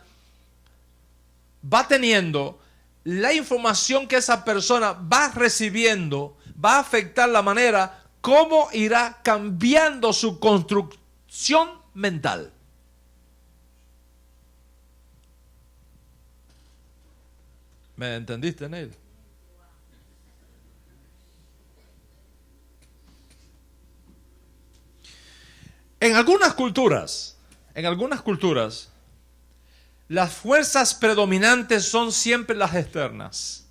va teniendo, la información que esa persona va recibiendo va a afectar la manera como irá cambiando su construcción mental. ¿Me entendiste, Neil? En algunas culturas, las fuerzas predominantes son siempre las externas.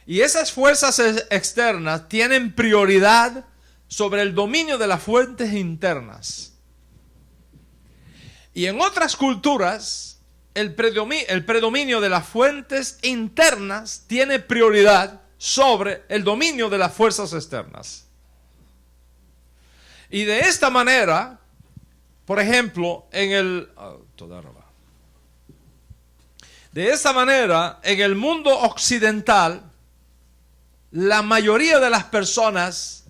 Y esas fuerzas externas tienen prioridad sobre el dominio de las fuentes internas. Y en otras culturas, el predominio de las fuentes internas tiene prioridad sobre el dominio de las fuerzas externas. Y de esta manera, por ejemplo, en el mundo occidental, la mayoría de las personas,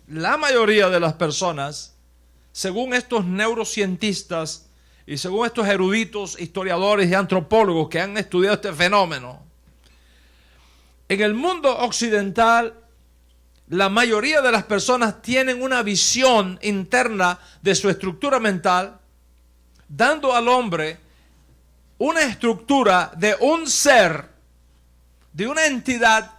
según estos neurocientistas y según estos eruditos, historiadores y antropólogos que han estudiado este fenómeno, en el mundo occidental, la mayoría de las personas tienen una visión interna de su estructura mental, dando al hombre una estructura de un ser, de una entidad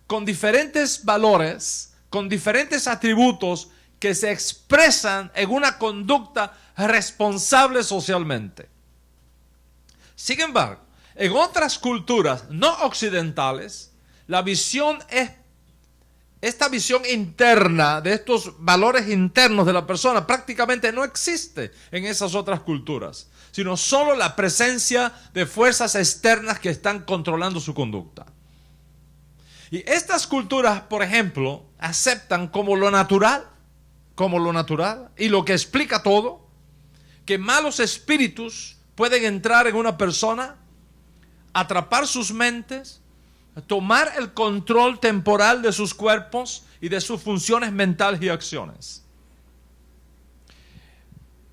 con diferentes valores, con diferentes atributos que se expresan en una conducta responsable socialmente. Sin embargo, en otras culturas no occidentales, esta visión interna de estos valores internos de la persona prácticamente no existe en esas otras culturas, sino solo la presencia de fuerzas externas que están controlando su conducta. Y estas culturas, por ejemplo, aceptan como lo natural, y lo que explica todo, que malos espíritus pueden entrar en una persona, atrapar sus mentes, tomar el control temporal de sus cuerpos y de sus funciones mentales y acciones.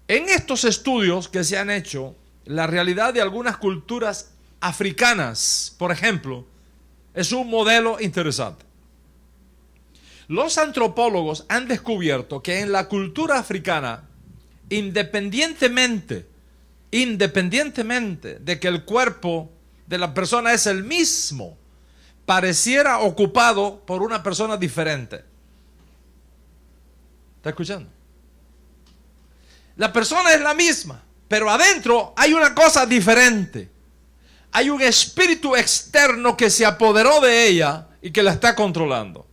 En estos estudios que se han hecho, la realidad de algunas culturas africanas, por ejemplo, es un modelo interesante. Los antropólogos han descubierto que en la cultura africana, independientemente de que el cuerpo de la persona es el mismo, pareciera ocupado por una persona diferente. ¿Está escuchando? La persona es la misma, pero adentro hay una cosa diferente. Hay un espíritu externo que se apoderó de ella y que la está controlando.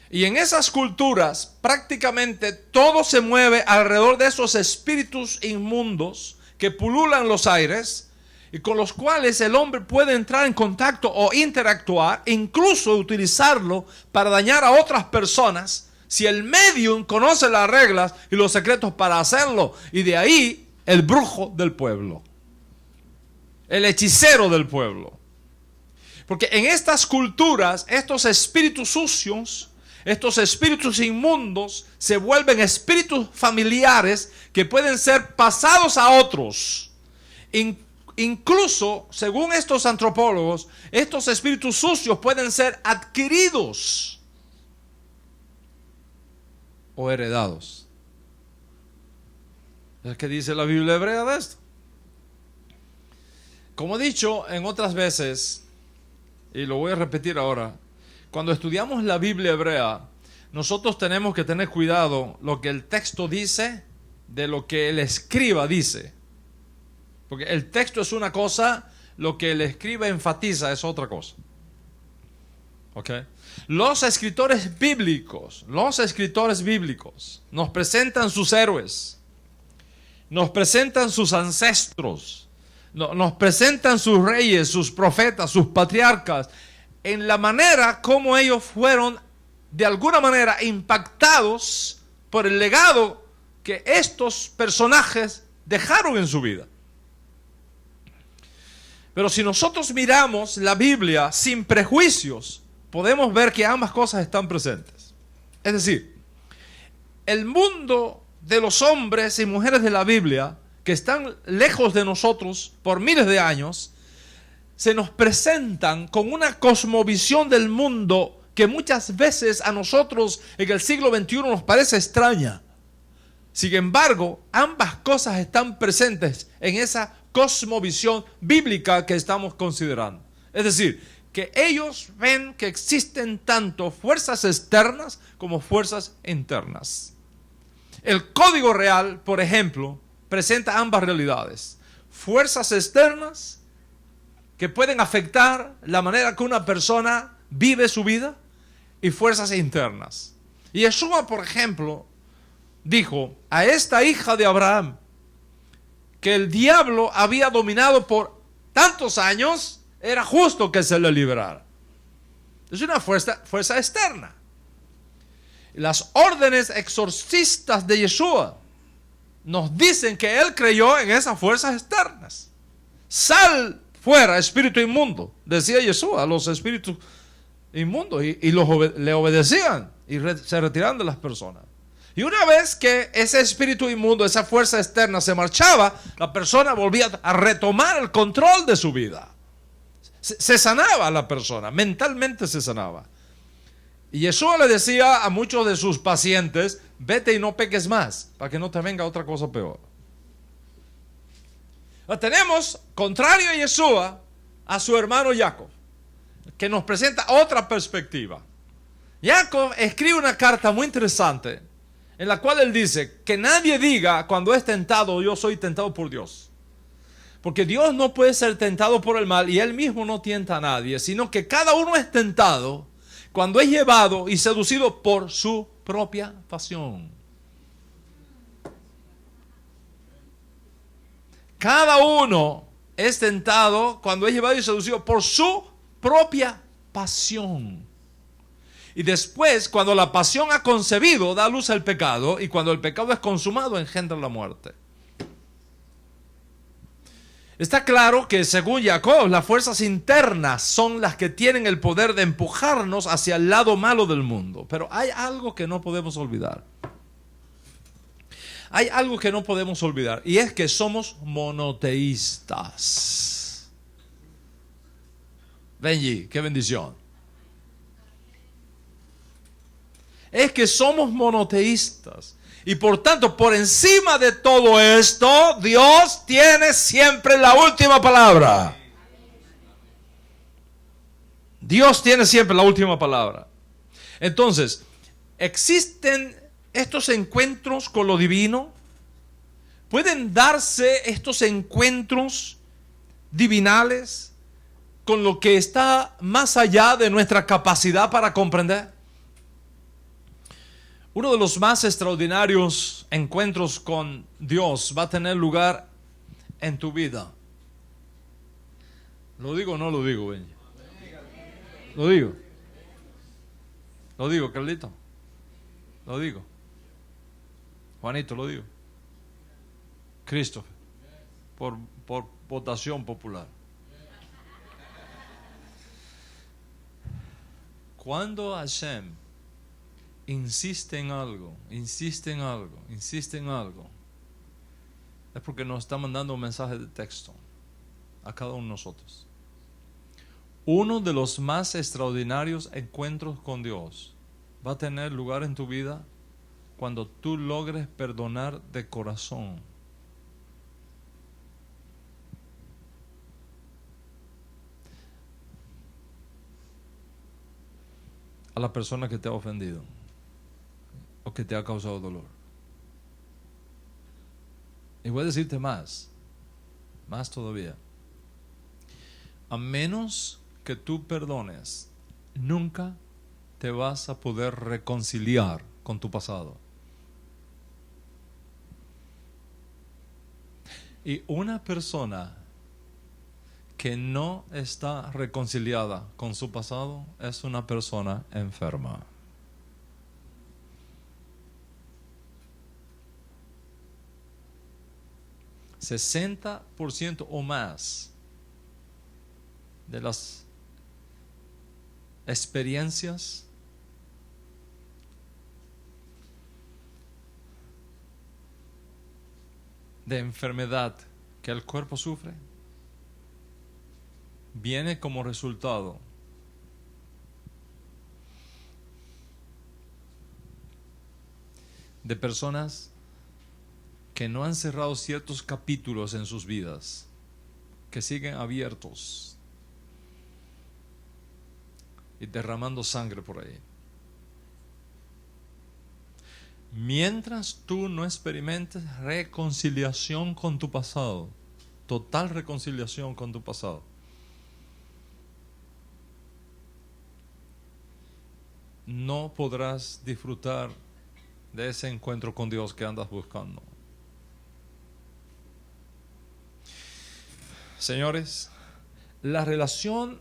Y en esas culturas prácticamente todo se mueve alrededor de esos espíritus inmundos que pululan los aires y con los cuales el hombre puede entrar en contacto o interactuar, incluso utilizarlo para dañar a otras personas si el medium conoce las reglas y los secretos para hacerlo. Y de ahí el brujo del pueblo, el hechicero del pueblo. Porque en estas culturas estos espíritus sucios, estos espíritus inmundos se vuelven espíritus familiares que pueden ser pasados a otros. Incluso, según estos antropólogos, estos espíritus sucios pueden ser adquiridos o heredados. ¿Qué dice la Biblia hebrea de esto? Como he dicho en otras veces, y lo voy a repetir ahora, cuando estudiamos la Biblia hebrea, nosotros tenemos que tener cuidado lo que el texto dice de lo que el escriba dice. Porque el texto es una cosa, lo que el escriba enfatiza es otra cosa. ¿Ok? Los escritores bíblicos nos presentan sus héroes, nos presentan sus ancestros, nos presentan sus reyes, sus profetas, sus patriarcas, en la manera como ellos fueron de alguna manera impactados por el legado que estos personajes dejaron en su vida. Pero si nosotros miramos la Biblia sin prejuicios, podemos ver que ambas cosas están presentes. Es decir, el mundo de los hombres y mujeres de la Biblia, que están lejos de nosotros por miles de años, se nos presentan con una cosmovisión del mundo que muchas veces a nosotros en el siglo XXI nos parece extraña. Sin embargo, ambas cosas están presentes en esa cosmovisión bíblica que estamos considerando. Es decir, que ellos ven que existen tanto fuerzas externas como fuerzas internas. El Código Real, por ejemplo, presenta ambas realidades. Fuerzas externas que pueden afectar la manera que una persona vive su vida y fuerzas internas. Y Yeshua, por ejemplo, dijo a esta hija de Abraham que el diablo había dominado por tantos años, era justo que se le liberara. Es una fuerza externa. Las órdenes exorcistas de Yeshua nos dicen que él creyó en esas fuerzas externas. Sal fuera, espíritu inmundo, decía Yeshua a los espíritus inmundos, y le obedecían y se retiraban de las personas. Y una vez que ese espíritu inmundo, esa fuerza externa se marchaba, la persona volvía a retomar el control de su vida. Se sanaba la persona, mentalmente se sanaba. Y Yeshua le decía a muchos de sus pacientes: vete y no peques más, para que no te venga otra cosa peor. Tenemos, contrario a Yeshua, a su hermano Jacob, que nos presenta otra perspectiva. Jacob escribe una carta muy interesante en la cual él dice que nadie diga cuando es tentado, yo soy tentado por Dios. Porque Dios no puede ser tentado por el mal y él mismo no tienta a nadie, sino que cada uno es tentado cuando es llevado y seducido por su propia pasión. Cada uno es tentado cuando es llevado y seducido por su propia pasión. Y después, cuando la pasión ha concebido, da luz al pecado, y cuando el pecado es consumado, engendra la muerte. Está claro que, según Jacob, las fuerzas internas son las que tienen el poder de empujarnos hacia el lado malo del mundo. Pero hay algo que no podemos olvidar. Hay algo que no podemos olvidar, y es que somos monoteístas. Benji, qué bendición. Es que somos monoteístas. Y por tanto, por encima de todo esto, Dios tiene siempre la última palabra. Dios tiene siempre la última palabra. Entonces, ¿existen estos encuentros con lo divino? ¿Pueden darse estos encuentros divinales con lo que está más allá de nuestra capacidad para comprender? Uno de los más extraordinarios encuentros con Dios va a tener lugar en tu vida. ¿Lo digo o no lo digo, Benji? Lo digo. Lo digo, Carlito. Lo digo. Juanito, lo digo. Christopher. Por votación popular. Cuando Hashem insiste en algo, es porque nos está mandando un mensaje de texto a cada uno de nosotros. Uno de los más extraordinarios encuentros con Dios va a tener lugar en tu vida cuando tú logres perdonar de corazón. A la persona que te ha ofendido o que te ha causado dolor. Y voy a decirte más todavía. A menos que tú perdones, nunca te vas a poder reconciliar con tu pasado. Y una persona que no está reconciliada con su pasado es una persona enferma. 60% o más de las experiencias de enfermedad que el cuerpo sufre viene como resultado de personas que no han cerrado ciertos capítulos en sus vidas, que siguen abiertos y derramando sangre por ahí. Mientras tú no experimentes reconciliación con tu pasado, total reconciliación con tu pasado, no podrás disfrutar de ese encuentro con Dios que andas buscando. Señores, la relación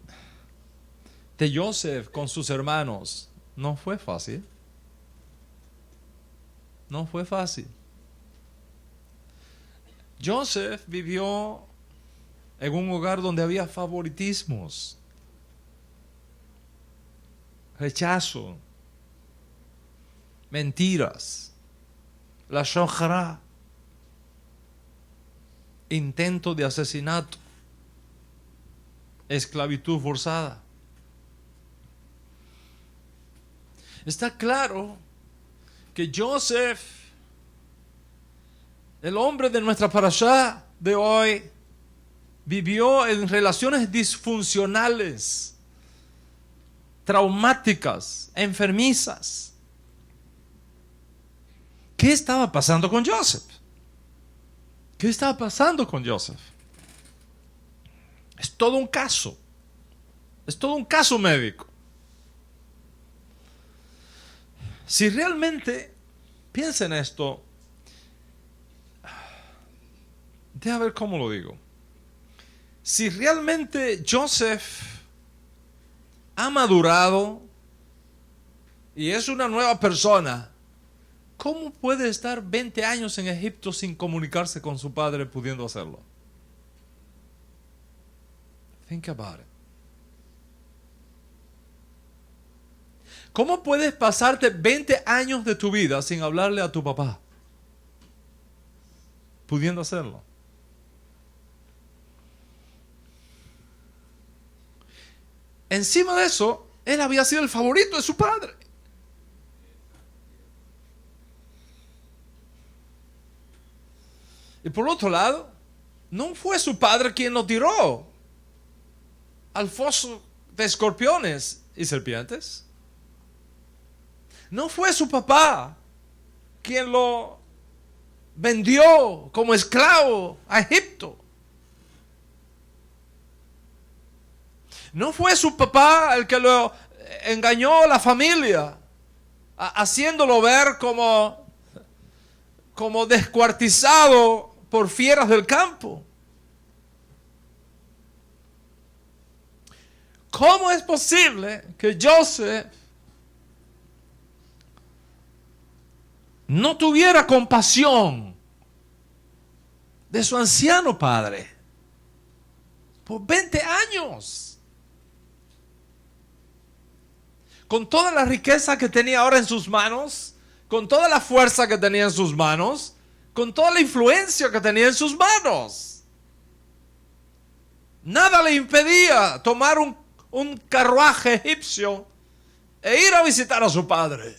de Joseph con sus hermanos no fue fácil. No fue fácil. Joseph vivió en un hogar donde había favoritismos, rechazo, mentiras, la shojara, intento de asesinato, esclavitud forzada. Está claro que Joseph, el hombre de nuestra parashá de hoy, vivió en relaciones disfuncionales, traumáticas, enfermizas. ¿Qué estaba pasando con Joseph? ¿Qué estaba pasando con Joseph? Es todo un caso. Es todo un caso médico. Si realmente, piensa en esto, déjame ver cómo lo digo. Si realmente Joseph ha madurado y es una nueva persona, ¿cómo puede estar 20 años en Egipto sin comunicarse con su padre pudiendo hacerlo? Think about it. ¿Cómo puedes pasarte 20 años de tu vida sin hablarle a tu papá? Pudiendo hacerlo. Encima de eso, él había sido el favorito de su padre. Y por otro lado, no fue su padre quien lo tiró al foso de escorpiones y serpientes. No fue su papá quien lo vendió como esclavo a Egipto. No fue su papá el que lo engañó a la familia, haciéndolo ver como descuartizado por fieras del campo. ¿Cómo es posible que Joseph no tuviera compasión de su anciano padre por 20 años? Con toda la riqueza que tenía ahora en sus manos, con toda la fuerza que tenía en sus manos, con toda la influencia que tenía en sus manos. Nada le impedía tomar un carruaje egipcio e ir a visitar a su padre.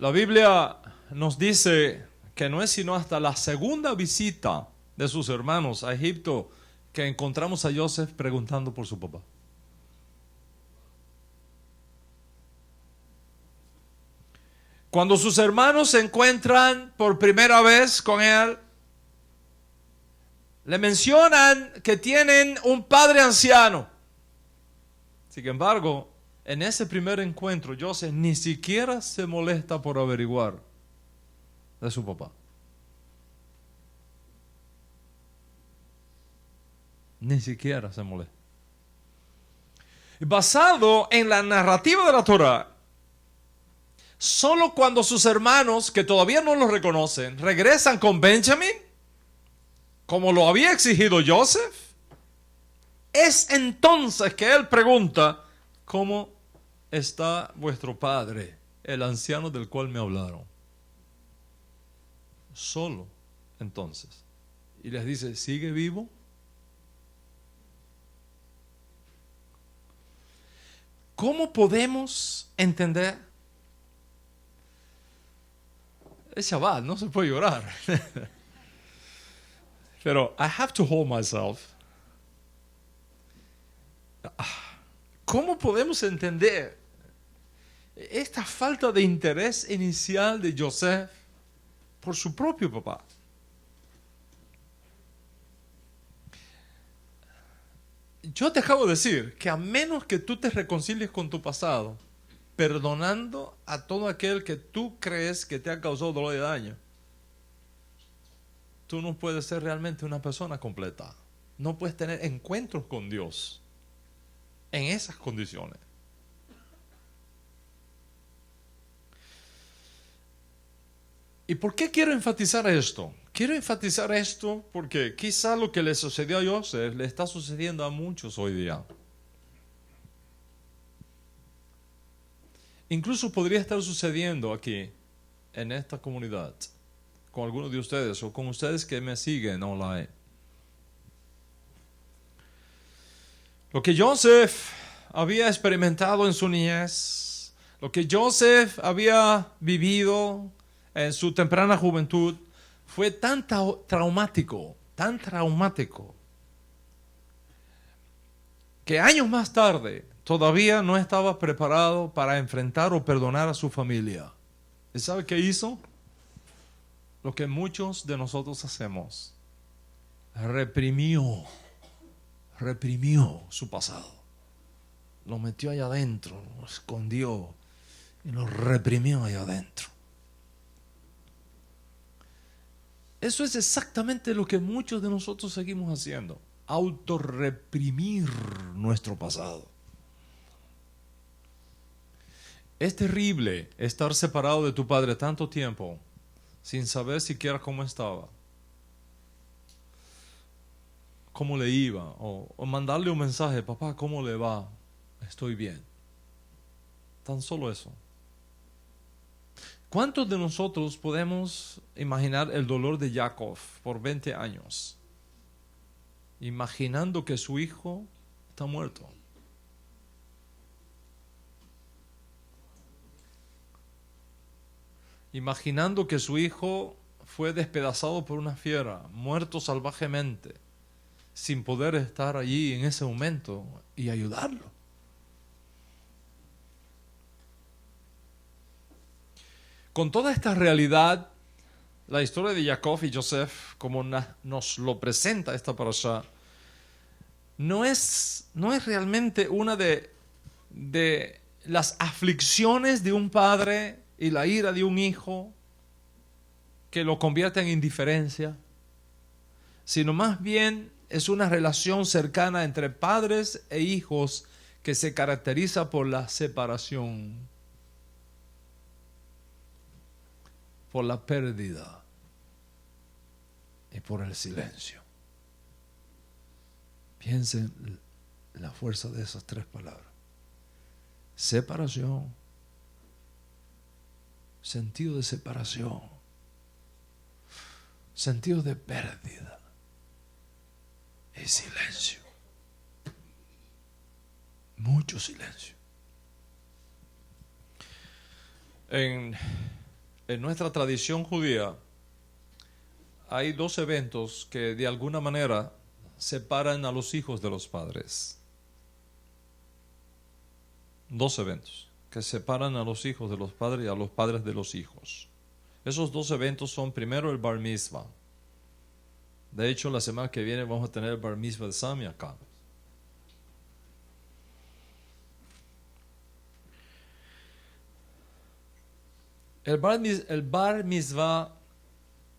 La Biblia nos dice que no es sino hasta la segunda visita de sus hermanos a Egipto que encontramos a Joseph preguntando por su papá. Cuando sus hermanos se encuentran por primera vez con él, le mencionan que tienen un padre anciano. Sin embargo, en ese primer encuentro, Joseph ni siquiera se molesta por averiguar de su papá. Ni siquiera se molesta. Basado en la narrativa de la Torá, solo cuando sus hermanos, que todavía no los reconocen, regresan con Benjamín, como lo había exigido Joseph, es entonces que él pregunta: ¿cómo está vuestro padre, el anciano del cual me hablaron? Solo entonces. Y les dice: ¿sigue vivo? ¿Cómo podemos entender? Es Shabbat, no se puede llorar. Pero I have to hold myself. ¿Cómo podemos entender esta falta de interés inicial de Joseph por su propio papá? Yo te acabo de decir que a menos que tú te reconcilies con tu pasado, perdonando a todo aquel que tú crees que te ha causado dolor y daño, tú no puedes ser realmente una persona completa. No puedes tener encuentros con Dios en esas condiciones. ¿Y por qué quiero enfatizar esto? Quiero enfatizar esto porque quizá lo que le sucedió a Joseph le está sucediendo a muchos hoy día. Incluso podría estar sucediendo aquí, en esta comunidad, con algunos de ustedes o con ustedes que me siguen online. Lo que Joseph había experimentado en su niñez, lo que Joseph había vivido en su temprana juventud, fue tan traumático, que años más tarde todavía no estaba preparado para enfrentar o perdonar a su familia. ¿Y sabe qué hizo? Lo que muchos de nosotros hacemos. Reprimió su pasado. Lo metió allá adentro, lo escondió y lo reprimió allá adentro. Eso es exactamente lo que muchos de nosotros seguimos haciendo. Autorreprimir nuestro pasado. Es terrible estar separado de tu padre tanto tiempo sin saber siquiera cómo estaba, cómo le iba, o mandarle un mensaje: papá, ¿cómo le va? Estoy bien. Tan solo eso. ¿Cuántos de nosotros podemos imaginar el dolor de Jacob por 20 años? Imaginando que su hijo está muerto. Imaginando que su hijo fue despedazado por una fiera, muerto salvajemente, sin poder estar allí en ese momento y ayudarlo. Con toda esta realidad, la historia de Jacob y Joseph, como nos lo presenta esta parashá, no es realmente una de las aflicciones de un padre y la ira de un hijo que lo convierte en indiferencia, sino más bien es una relación cercana entre padres e hijos que se caracteriza por la separación, por la pérdida y por el silencio. Piensen en la fuerza de esas tres palabras: separación, sentido de separación, sentido de pérdida y silencio. Mucho silencio. En nuestra tradición judía hay dos eventos que de alguna manera separan a los hijos de los padres. Dos eventos que separan a los hijos de los padres y a los padres de los hijos. Esos dos eventos son, primero, el Bar Mitzvah. De hecho, la semana que viene vamos a tener el Bar Mitzvah de Sami acá. El Bar Mitzvah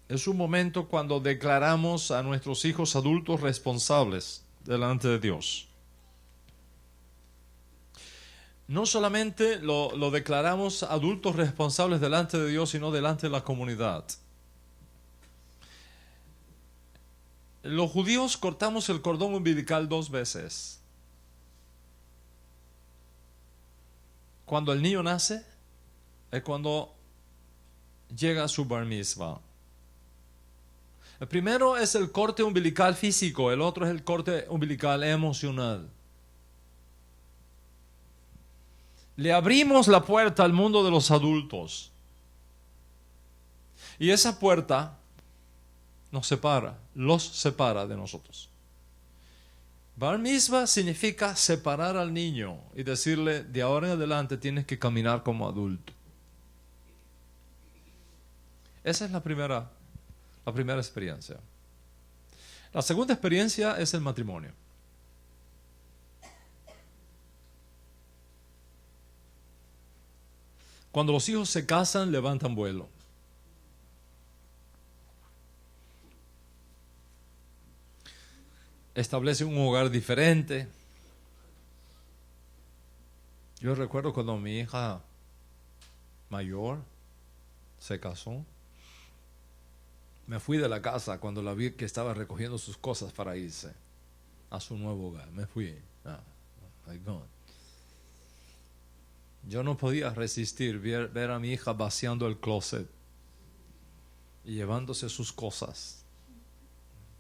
es un momento cuando declaramos a nuestros hijos adultos responsables delante de Dios. No solamente lo declaramos adultos responsables delante de Dios, sino delante de la comunidad. Los judíos cortamos el cordón umbilical 2 veces. Cuando el niño nace, es cuando llega a su bar mitzvah. El primero es el corte umbilical físico, el otro es el corte umbilical emocional. Le abrimos la puerta al mundo de los adultos. Y esa puerta los separa de nosotros. Bar mitzvah significa separar al niño y decirle: de ahora en adelante tienes que caminar como adulto. Esa es la primera experiencia. La segunda experiencia es el matrimonio. Cuando los hijos se casan, levantan vuelo. Establecen un hogar diferente. Yo recuerdo cuando mi hija mayor se casó, me fui de la casa cuando la vi que estaba recogiendo sus cosas para irse a su nuevo hogar. Me fui. Yo no podía resistir ver a mi hija vaciando el closet y llevándose sus cosas.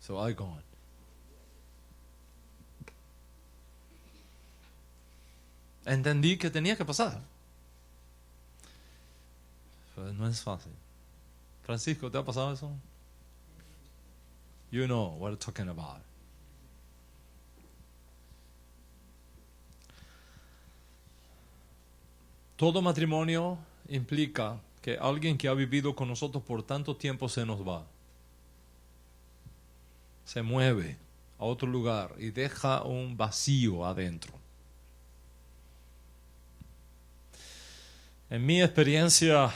So I gone. Entendí que tenía que pasar. Pero no es fácil. Francisco, ¿te ha pasado eso? You know what I'm talking about. Todo matrimonio implica que alguien que ha vivido con nosotros por tanto tiempo se nos va. Se mueve a otro lugar y deja un vacío adentro. En mi experiencia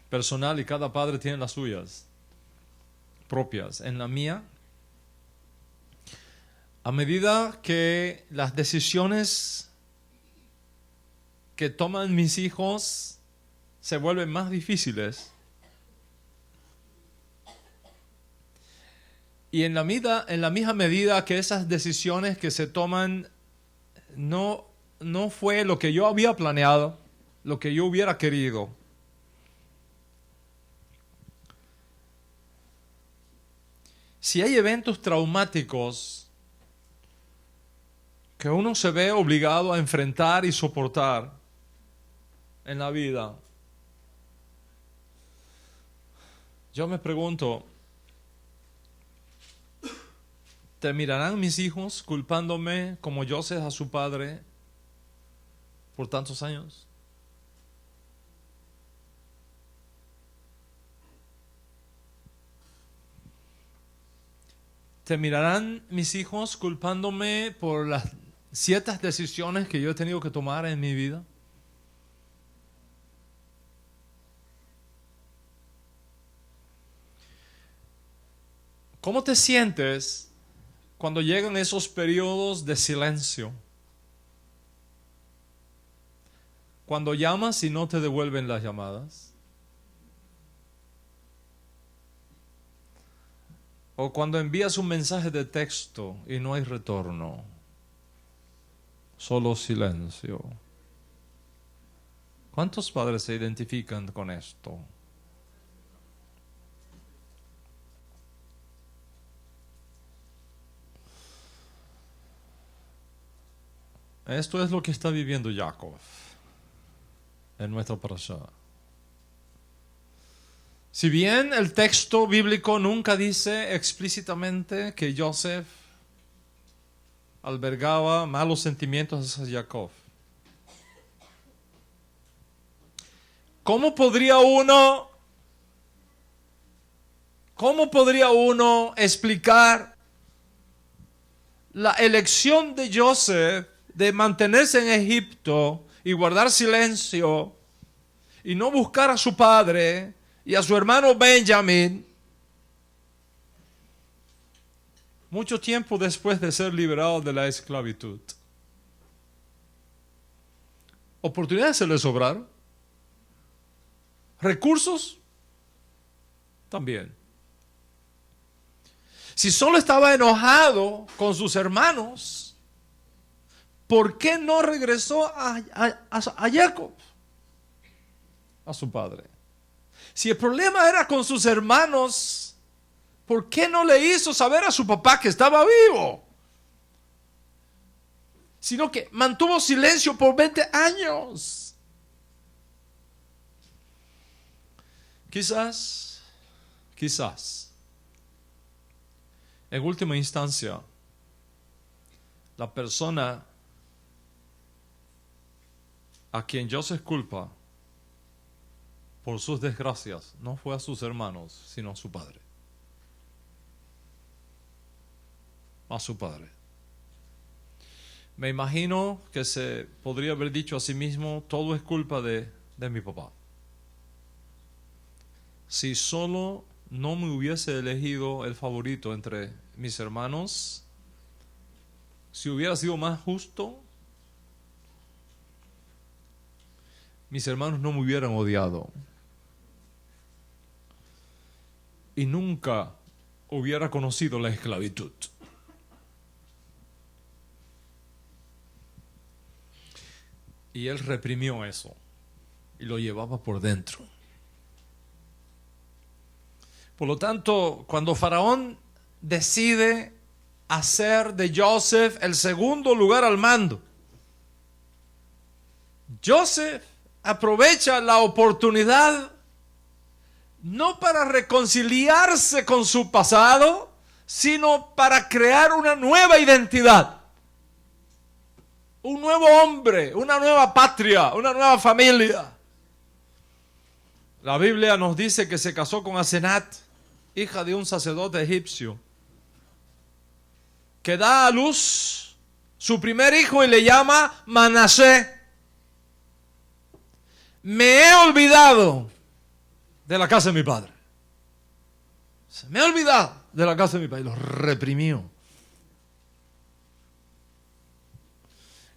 personal, y cada padre tiene las suyas propias, en la mía, a medida que las decisiones que toman mis hijos se vuelven más difíciles, y en la misma medida que esas decisiones que se toman no fue lo que yo había planeado, lo que yo hubiera querido, si hay eventos traumáticos que uno se ve obligado a enfrentar y soportar en la vida, yo me pregunto, ¿terminarán mis hijos culpándome como Joseph a su padre por tantos años? ¿Terminarán mis hijos culpándome por las ciertas decisiones que yo he tenido que tomar en mi vida? ¿Cómo te sientes cuando llegan esos periodos de silencio? Cuando llamas y no te devuelven las llamadas. O cuando envías un mensaje de texto y no hay retorno. Solo silencio. ¿Cuántos padres se identifican con esto? Esto es lo que está viviendo Jacob en nuestra parashá. Si bien el texto bíblico nunca dice explícitamente que Joseph albergaba malos sentimientos hacia Jacob, ¿cómo podría uno explicar la elección de Joseph de mantenerse en Egipto y guardar silencio y no buscar a su padre y a su hermano Benjamín mucho tiempo después de ser liberado de la esclavitud? ¿Oportunidades se le sobraron? ¿Recursos? También. Si solo estaba enojado con sus hermanos, ¿por qué no regresó a Jacob, a su padre? Si el problema era con sus hermanos, ¿por qué no le hizo saber a su papá que estaba vivo? Sino que mantuvo silencio por 20 años. Quizás, en última instancia, la persona a quien Joseph culpa por sus desgracias no fue a sus hermanos, sino a su padre. A su padre. Me imagino que se podría haber dicho a sí mismo: todo es culpa de mi papá. Si solo no me hubiese elegido el favorito entre mis hermanos, si hubiera sido más justo, mis hermanos no me hubieran odiado y nunca hubiera conocido la esclavitud. Y él reprimió eso y lo llevaba por dentro. Por lo tanto, cuando Faraón decide hacer de Joseph el segundo lugar al mando, Joseph aprovecha la oportunidad no para reconciliarse con su pasado, sino para crear una nueva identidad. un nuevo hombre, una nueva patria, una nueva familia. La Biblia nos dice que se casó con Asenat, hija de un sacerdote egipcio, que da a luz su primer hijo y le llama Manasés. Me he olvidado de la casa de mi padre. Se me ha olvidado de la casa de mi padre. Y lo reprimió.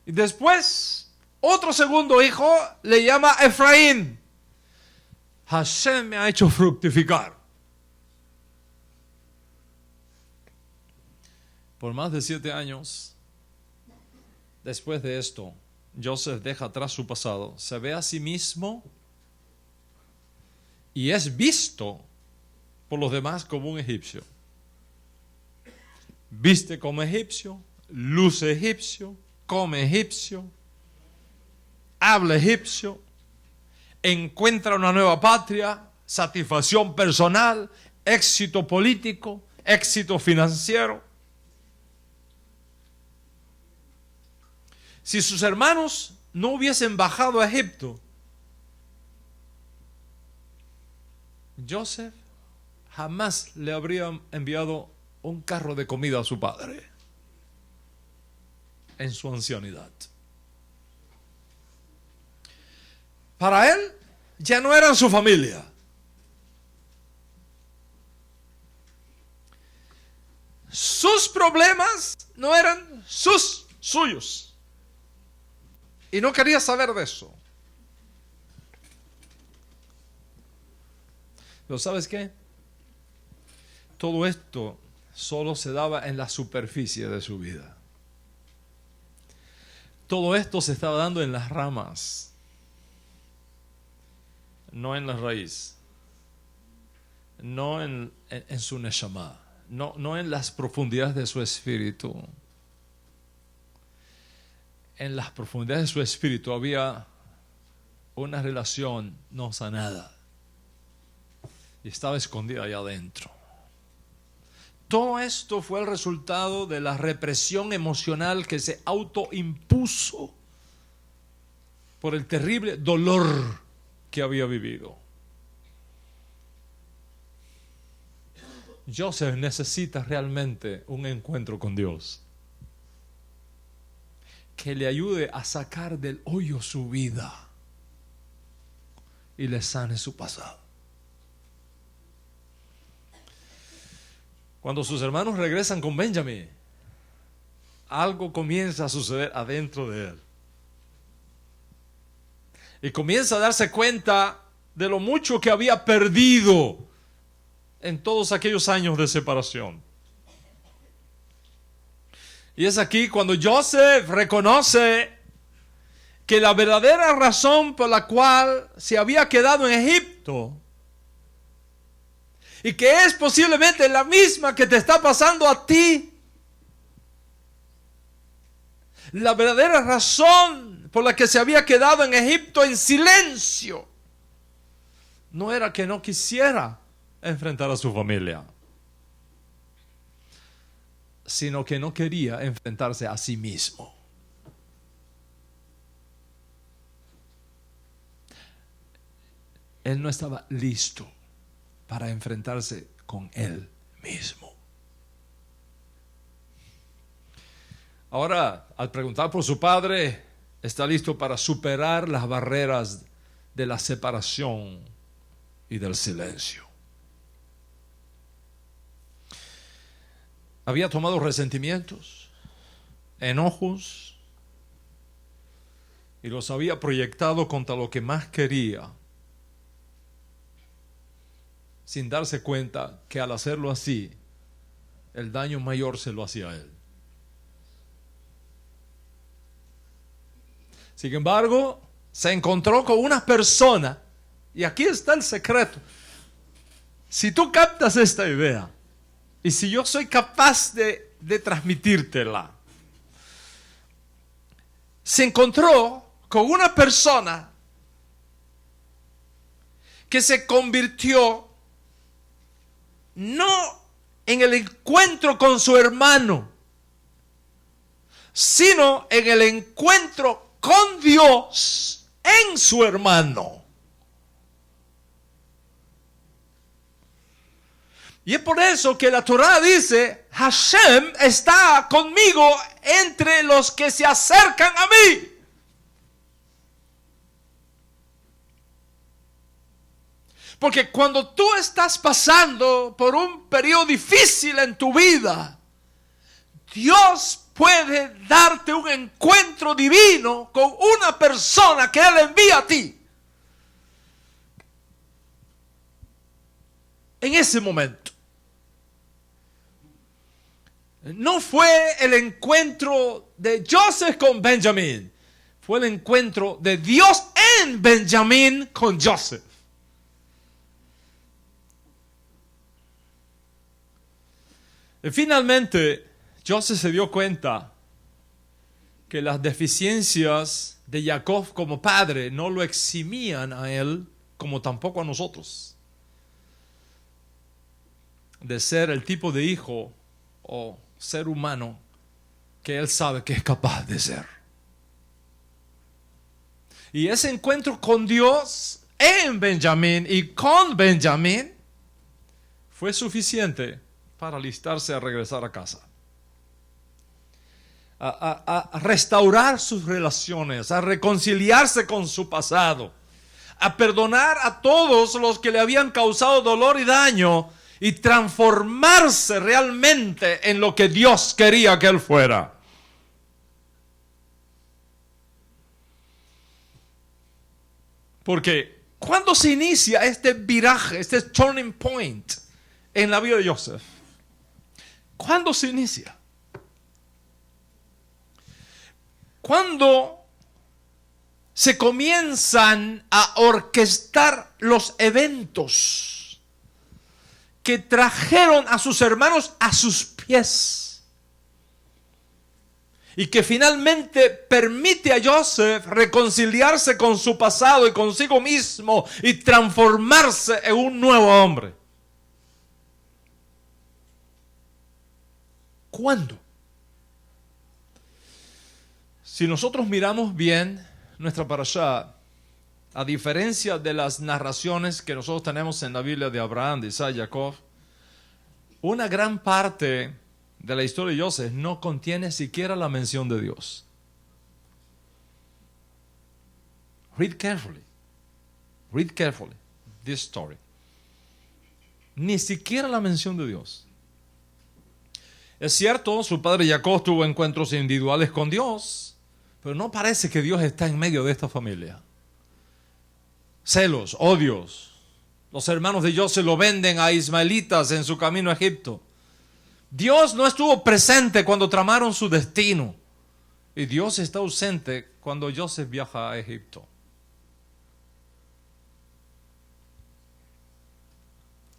Y después, otro segundo hijo le llama Efraín. Hashem me ha hecho fructificar. Por más de 7 años, después de esto, Joseph deja atrás su pasado, se ve a sí mismo y es visto por los demás como un egipcio. Viste como egipcio, luce egipcio, come egipcio, habla egipcio, encuentra una nueva patria, satisfacción personal, éxito político, éxito financiero. Si sus hermanos no hubiesen bajado a Egipto, Joseph jamás le habría enviado un carro de comida a su padre en su ancianidad. Para él ya no eran su familia. Sus problemas no eran suyos. Y no quería saber de eso. Pero ¿sabes qué? Todo esto solo se daba en la superficie de su vida. Todo esto se estaba dando en las ramas, no en la raíz, no en su neshama, no en las profundidades de su espíritu. En las profundidades de su espíritu había una relación no sanada y estaba escondida allá adentro. Todo esto fue el resultado de la represión emocional que se autoimpuso por el terrible dolor que había vivido. Joseph necesita realmente un encuentro con Dios que le ayude a sacar del hoyo su vida y le sane su pasado. Cuando sus hermanos regresan con Benjamín, algo comienza a suceder adentro de él. Y comienza a darse cuenta de lo mucho que había perdido en todos aquellos años de separación. Y es aquí cuando Joseph reconoce que la verdadera razón por la cual se había quedado en Egipto, y que es posiblemente la misma que te está pasando a ti, la verdadera razón por la que se había quedado en Egipto en silencio, no era que no quisiera enfrentar a su familia, sino que no quería enfrentarse a sí mismo. Él no estaba listo para enfrentarse con él mismo. Ahora, al preguntar por su padre, está listo para superar las barreras de la separación y del silencio. Había tomado resentimientos, enojos, y los había proyectado contra lo que más quería, sin darse cuenta que al hacerlo así, el daño mayor se lo hacía a él. Sin embargo, se encontró con una persona, y aquí está el secreto. Si tú captas esta idea, y si yo soy capaz de transmitírtela, se encontró con una persona que se convirtió no en el encuentro con su hermano, sino en el encuentro con Dios en su hermano. Y es por eso que la Torá dice, Hashem está conmigo entre los que se acercan a mí. Porque cuando tú estás pasando por un periodo difícil en tu vida, Dios puede darte un encuentro divino con una persona que Él envía a ti. En ese momento. No fue el encuentro de Joseph con Benjamín. Fue el encuentro de Dios en Benjamín con Joseph. Y finalmente, Joseph se dio cuenta que las deficiencias de Jacob como padre no lo eximían a él, como tampoco a nosotros, de ser el tipo de hijo o ser humano que él sabe que es capaz de ser. Y ese encuentro con Dios en Benjamín y con Benjamín fue suficiente para alistarse a regresar a casa. A restaurar sus relaciones, a reconciliarse con su pasado, a perdonar a todos los que le habían causado dolor y daño y transformarse realmente en lo que Dios quería que él fuera. Porque ¿cuándo se inicia este viraje, este turning point en la vida de Joseph? ¿Cuándo se inicia? Cuando se comienzan a orquestar los eventos que trajeron a sus hermanos a sus pies y que finalmente permite a Joseph reconciliarse con su pasado y consigo mismo y transformarse en un nuevo hombre. ¿Cuándo? Si nosotros miramos bien nuestra parashá, a diferencia de las narraciones que nosotros tenemos en la Biblia de Abraham, de Isaac, Jacob, una gran parte de la historia de Joseph no contiene siquiera la mención de Dios. Read carefully this story. Ni siquiera la mención de Dios. Es cierto, su padre Jacob tuvo encuentros individuales con Dios, pero no parece que Dios está en medio de esta familia. Celos, odios. Los hermanos de Joseph lo venden a ismaelitas en su camino a Egipto. Dios no estuvo presente cuando tramaron su destino. Y Dios está ausente cuando Joseph viaja a Egipto.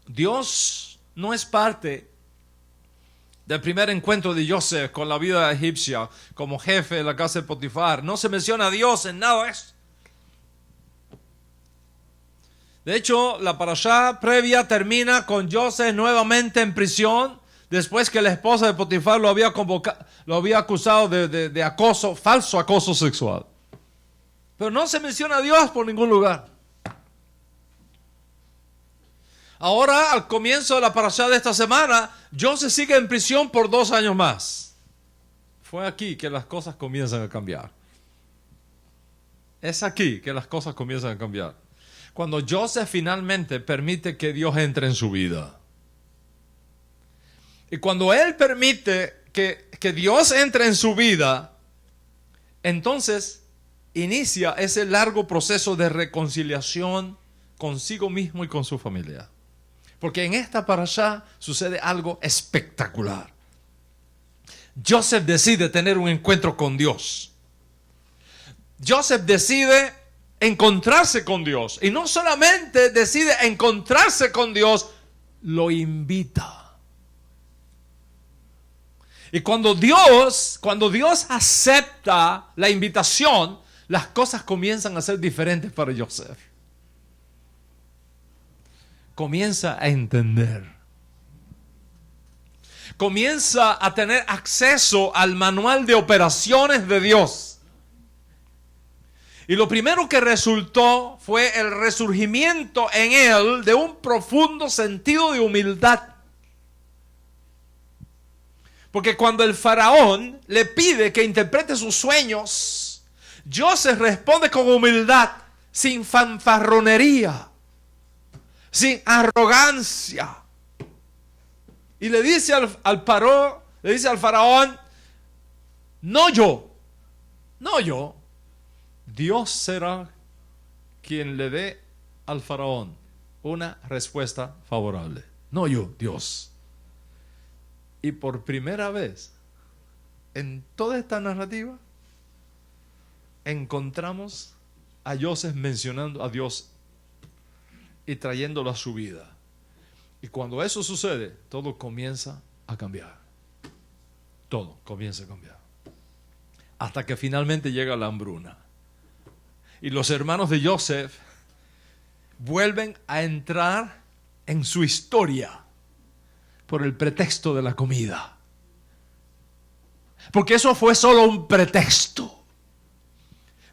Dios no es parte del primer encuentro de Joseph con la vida egipcia como jefe de la casa de Potifar. No se menciona a Dios en nada de eso. De hecho, la parashá previa termina con Joseph nuevamente en prisión después que la esposa de Potifar lo había acusado de acoso, falso acoso sexual. Pero no se menciona a Dios por ningún lugar. Ahora, al comienzo de la parashá de esta semana, Joseph sigue en prisión por 2 años más. Fue aquí que las cosas comienzan a cambiar. Es aquí que las cosas comienzan a cambiar. Cuando Joseph finalmente permite que Dios entre en su vida. Y cuando él permite que Dios entre en su vida, entonces inicia ese largo proceso de reconciliación consigo mismo y con su familia. Porque en esta parashá sucede algo espectacular. Joseph decide tener un encuentro con Dios. Joseph decide encontrarse con Dios. Y no solamente decide encontrarse con Dios, lo invita. Y cuando Dios acepta la invitación, las cosas comienzan a ser diferentes para Joseph. Comienza a entender. comienza a tener acceso al manual de operaciones de Dios. Y lo primero que resultó fue el resurgimiento en él de un profundo sentido de humildad. Porque cuando el faraón le pide que interprete sus sueños, Joseph responde con humildad, sin fanfarronería, sin arrogancia. Y le dice al faraón, no yo, Dios será quien le dé al faraón una respuesta favorable. No yo, Dios. Y por primera vez en toda esta narrativa encontramos a Joseph mencionando a Dios y trayéndolo a su vida. Y cuando eso sucede, todo comienza a cambiar. Todo comienza a cambiar. Hasta que finalmente llega la hambruna. Y los hermanos de Joseph vuelven a entrar en su historia por el pretexto de la comida. Porque eso fue solo un pretexto.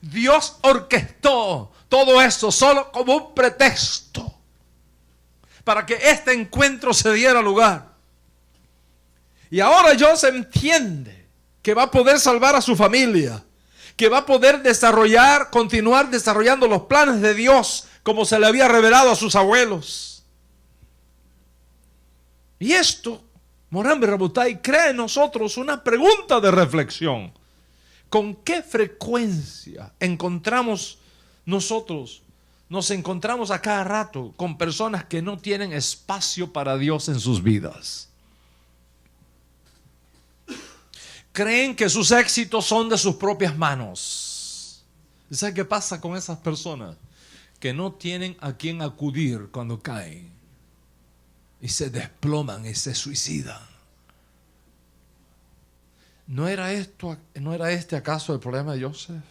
Dios orquestó todo eso solo como un pretexto para que este encuentro se diera lugar. Y ahora Joseph entiende que va a poder salvar a su familia, que va a poder continuar desarrollando los planes de Dios como se le había revelado a sus abuelos. Y esto, Morán Berrabutai, crea en nosotros una pregunta de reflexión. ¿Con qué frecuencia nos encontramos a cada rato con personas que no tienen espacio para Dios en sus vidas? Creen que sus éxitos son de sus propias manos. ¿Sabe qué pasa con esas personas? Que no tienen a quién acudir cuando caen y se desploman y se suicidan. ¿No era este acaso el problema de Joseph?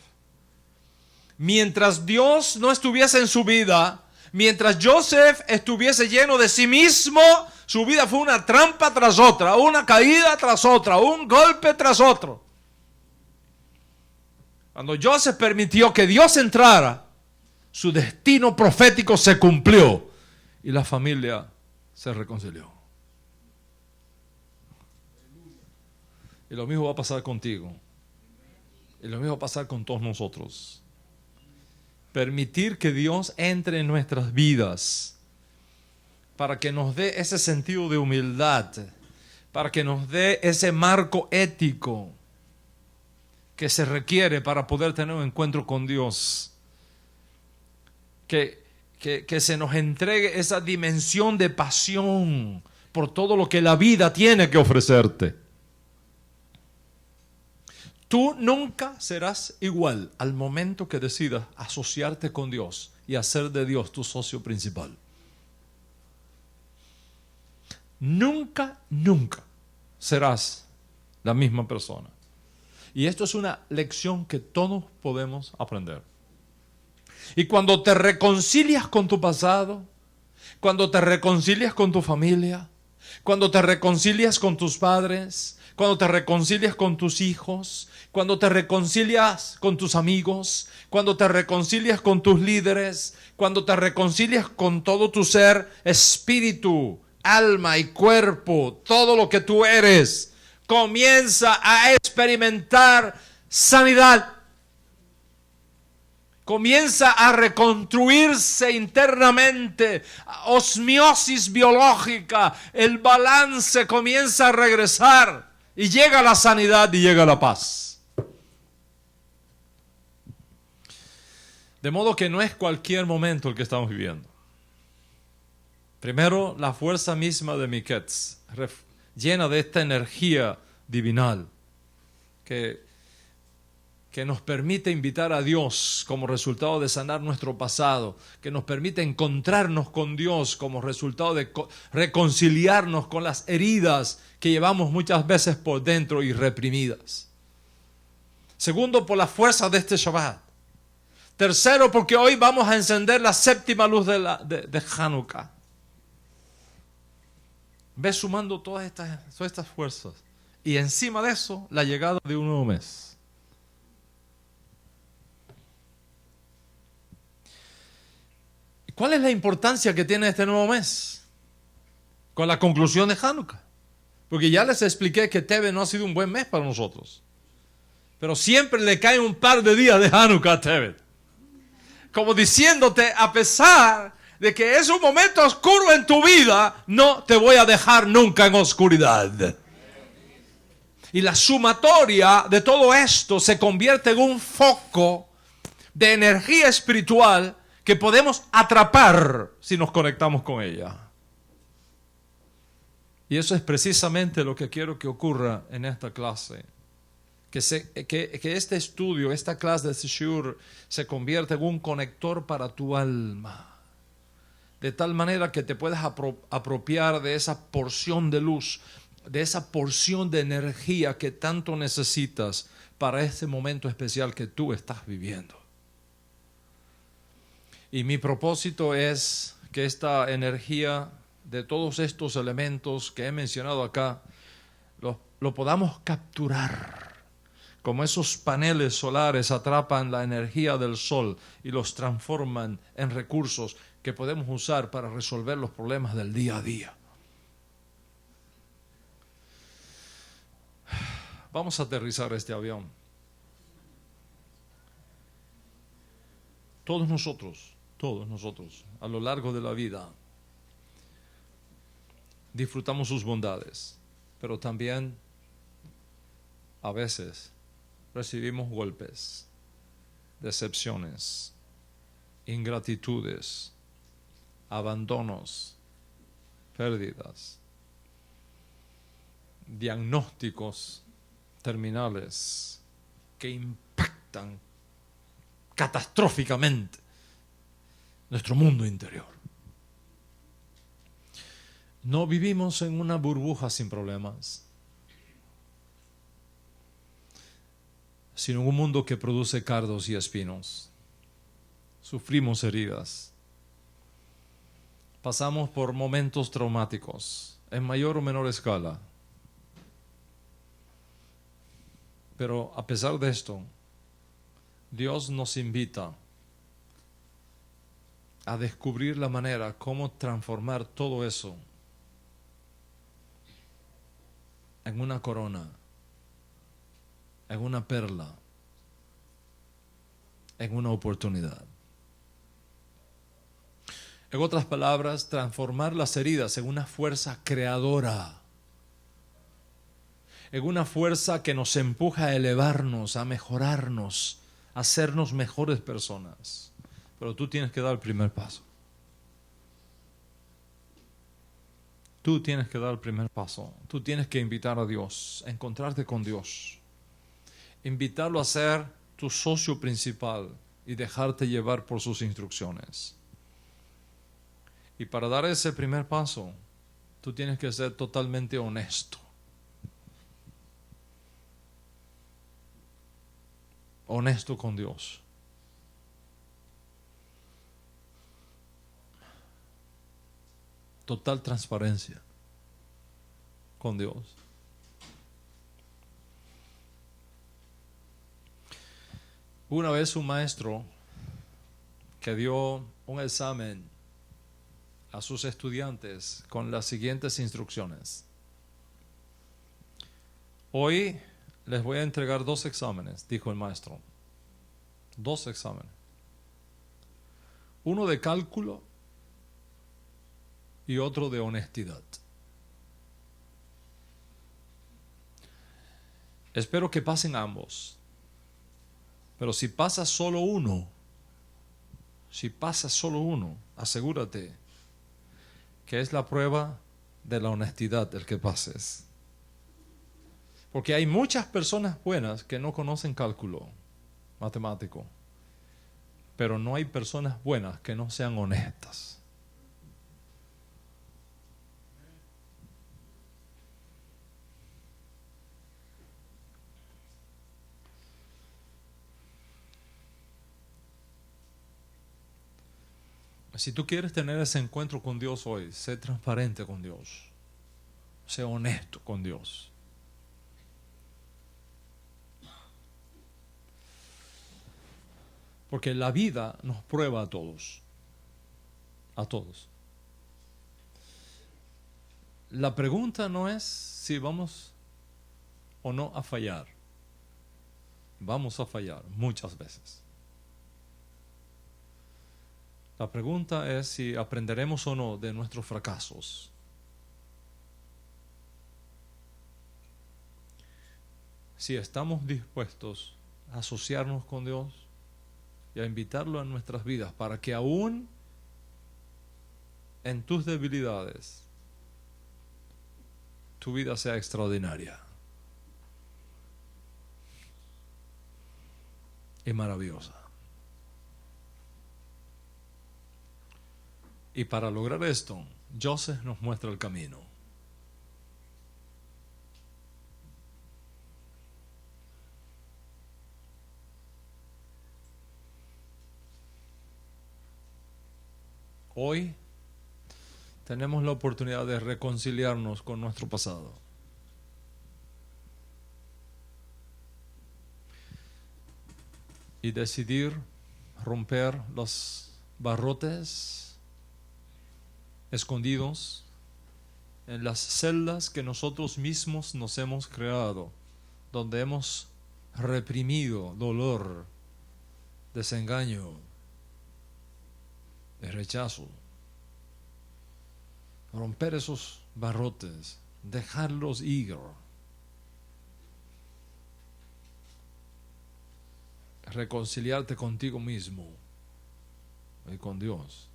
Mientras Dios no estuviese en su vida, mientras Joseph estuviese lleno de sí mismo, su vida fue una trampa tras otra, una caída tras otra, un golpe tras otro. Cuando Joseph permitió que Dios entrara, su destino profético se cumplió y la familia se reconcilió. Y lo mismo va a pasar contigo. Y lo mismo va a pasar con todos nosotros. Permitir que Dios entre en nuestras vidas para que nos dé ese sentido de humildad, para que nos dé ese marco ético que se requiere para poder tener un encuentro con Dios. Que se nos entregue esa dimensión de pasión por todo lo que la vida tiene que ofrecerte. Tú nunca serás igual al momento que decidas asociarte con Dios y hacer de Dios tu socio principal. Nunca serás la misma persona. Y esto es una lección que todos podemos aprender. Y cuando te reconcilias con tu pasado, cuando te reconcilias con tu familia, cuando te reconcilias con tus padres, cuando te reconcilias con tus hijos, cuando te reconcilias con tus amigos, cuando te reconcilias con tus líderes, cuando te reconcilias con todo tu ser, espíritu, alma y cuerpo, todo lo que tú eres, comienza a experimentar sanidad. Comienza a reconstruirse internamente, osmiosis biológica, el balance comienza a regresar y llega la sanidad y llega la paz. De modo que no es cualquier momento el que estamos viviendo. Primero, la fuerza misma de Miketz, llena de esta energía divinal que nos permite invitar a Dios como resultado de sanar nuestro pasado, que nos permite encontrarnos con Dios como resultado de reconciliarnos con las heridas que llevamos muchas veces por dentro y reprimidas. Segundo, por la fuerza de este Shabbat. Tercero, porque hoy vamos a encender la séptima luz de Hanukkah. Ve sumando todas estas fuerzas. Y encima de eso, la llegada de un nuevo mes. ¿Cuál es la importancia que tiene este nuevo mes? Con la conclusión de Hanukkah. Porque ya les expliqué que Tevet no ha sido un buen mes para nosotros. Pero siempre le cae un par de días de Hanukkah a Tevet. Como diciéndote, a pesar de que es un momento oscuro en tu vida, no te voy a dejar nunca en oscuridad. Y la sumatoria de todo esto se convierte en un foco de energía espiritual que podemos atrapar si nos conectamos con ella. Y eso es precisamente lo que quiero que ocurra en esta clase. Que este estudio, esta clase de Shiur, se convierta en un conector para tu alma. De tal manera que te puedas apropiar de esa porción de luz, de esa porción de energía que tanto necesitas para este momento especial que tú estás viviendo. Y mi propósito es que esta energía de todos estos elementos que he mencionado acá, lo podamos capturar. Como esos paneles solares atrapan la energía del sol y los transforman en recursos que podemos usar para resolver los problemas del día a día. Vamos a aterrizar este avión. Todos nosotros, a lo largo de la vida, disfrutamos sus bondades, pero también a veces recibimos golpes, decepciones, ingratitudes, abandonos, pérdidas, diagnósticos terminales que impactan catastróficamente nuestro mundo interior. No vivimos en una burbuja sin problemas, sino en un mundo que produce cardos y espinos. Sufrimos heridas. Pasamos por momentos traumáticos, en mayor o menor escala. Pero a pesar de esto, Dios nos invita a descubrir la manera cómo transformar todo eso en una corona, en una perla, en una oportunidad. En otras palabras, transformar las heridas en una fuerza creadora, en una fuerza que nos empuja a elevarnos, a mejorarnos, a hacernos mejores personas. Pero tú tienes que dar el primer paso. Tú tienes que dar el primer paso. Tú tienes que invitar a Dios, a encontrarte con Dios. Invitarlo a ser tu socio principal y dejarte llevar por sus instrucciones. Y para dar ese primer paso, tú tienes que ser totalmente honesto. Honesto con Dios. Total transparencia con Dios. Una vez un maestro que dio un examen a sus estudiantes con las siguientes instrucciones. Hoy les voy a entregar 2 exámenes, dijo el maestro. 2 exámenes. Uno de cálculo y otro de honestidad. Espero que pasen ambos. Pero si pasa solo uno, asegúrate que es la prueba de la honestidad el que pases. Porque hay muchas personas buenas que no conocen cálculo matemático, pero no hay personas buenas que no sean honestas. Si tú quieres tener ese encuentro con Dios hoy, sé transparente con Dios. Sé honesto con Dios. Porque la vida nos prueba a todos. A todos. La pregunta no es si vamos o no a fallar. Vamos a fallar muchas veces. La pregunta es si aprenderemos o no de nuestros fracasos. Si estamos dispuestos a asociarnos con Dios y a invitarlo a nuestras vidas para que aún en tus debilidades tu vida sea extraordinaria y maravillosa. Y para lograr esto, Joseph nos muestra el camino. Hoy tenemos la oportunidad de reconciliarnos con nuestro pasado. Y decidir romper los barrotes escondidos en las celdas que nosotros mismos nos hemos creado, donde hemos reprimido dolor, desengaño, de rechazo. Romper esos barrotes, dejarlos ir. Reconciliarte contigo mismo y con Dios,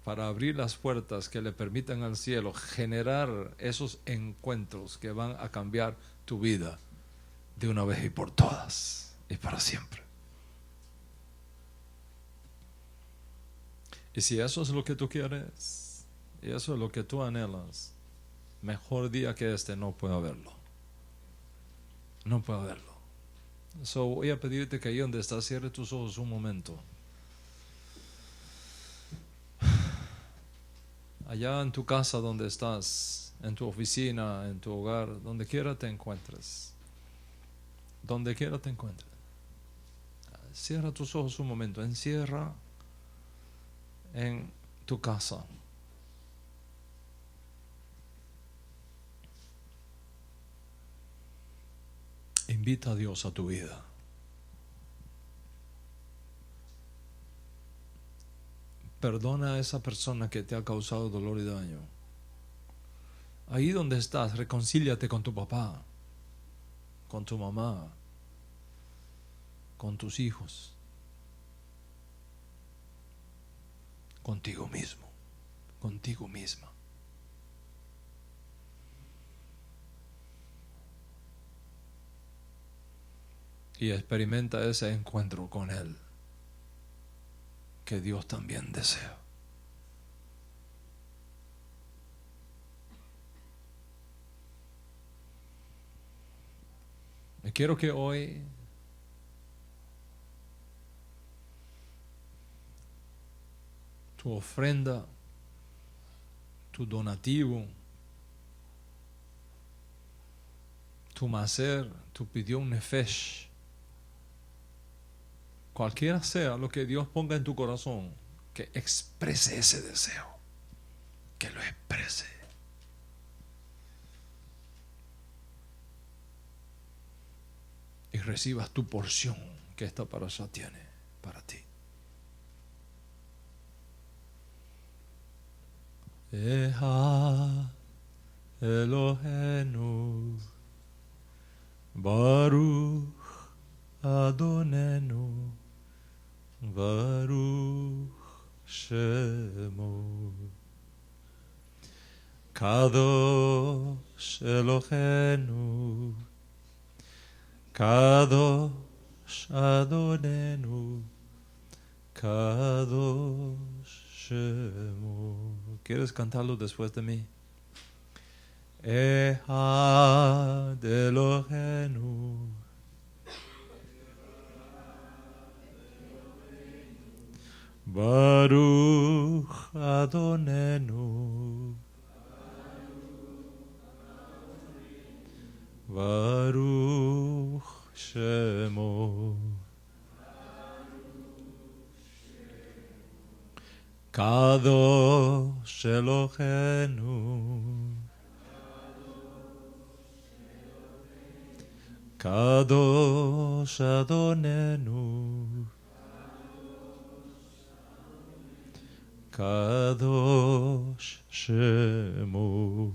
para abrir las puertas que le permitan al cielo generar esos encuentros que van a cambiar tu vida de una vez y por todas y para siempre. Y si eso es lo que tú quieres y eso es lo que tú anhelas, mejor día que este no puede haberlo. No puede haberlo. So, voy a pedirte que ahí donde estás cierre tus ojos un momento. Allá en tu casa donde estás, en tu oficina, en tu hogar, donde quiera te encuentres. Donde quiera te encuentres. Cierra tus ojos un momento. Encierra en tu casa. Invita a Dios a tu vida. Perdona a esa persona que te ha causado dolor y daño. Ahí donde estás, reconcíliate con tu papá, con tu mamá, con tus hijos, contigo mismo, contigo misma. Y experimenta ese encuentro con Él que Dios también desea. Y quiero que hoy tu ofrenda, tu donativo, tu maser, tu pidión nefesh, cualquiera sea lo que Dios ponga en tu corazón, que exprese ese deseo, que lo exprese. Y recibas tu porción que esta parasha tiene para ti. Eha Elohenu Baruch Adonenu Baruch Shemo Kadosh Elohenu Kadosh Adonenu Kadosh Shemo. ¿Quieres cantarlo después de mí? Ehad Elohenu Baruch Adonenu Baruch Shemo. Kadosh Eloheinu. Kadosh Adonenu. Kadosh Shemo.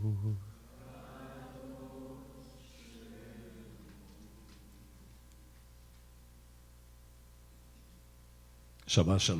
Shabbat Shalom.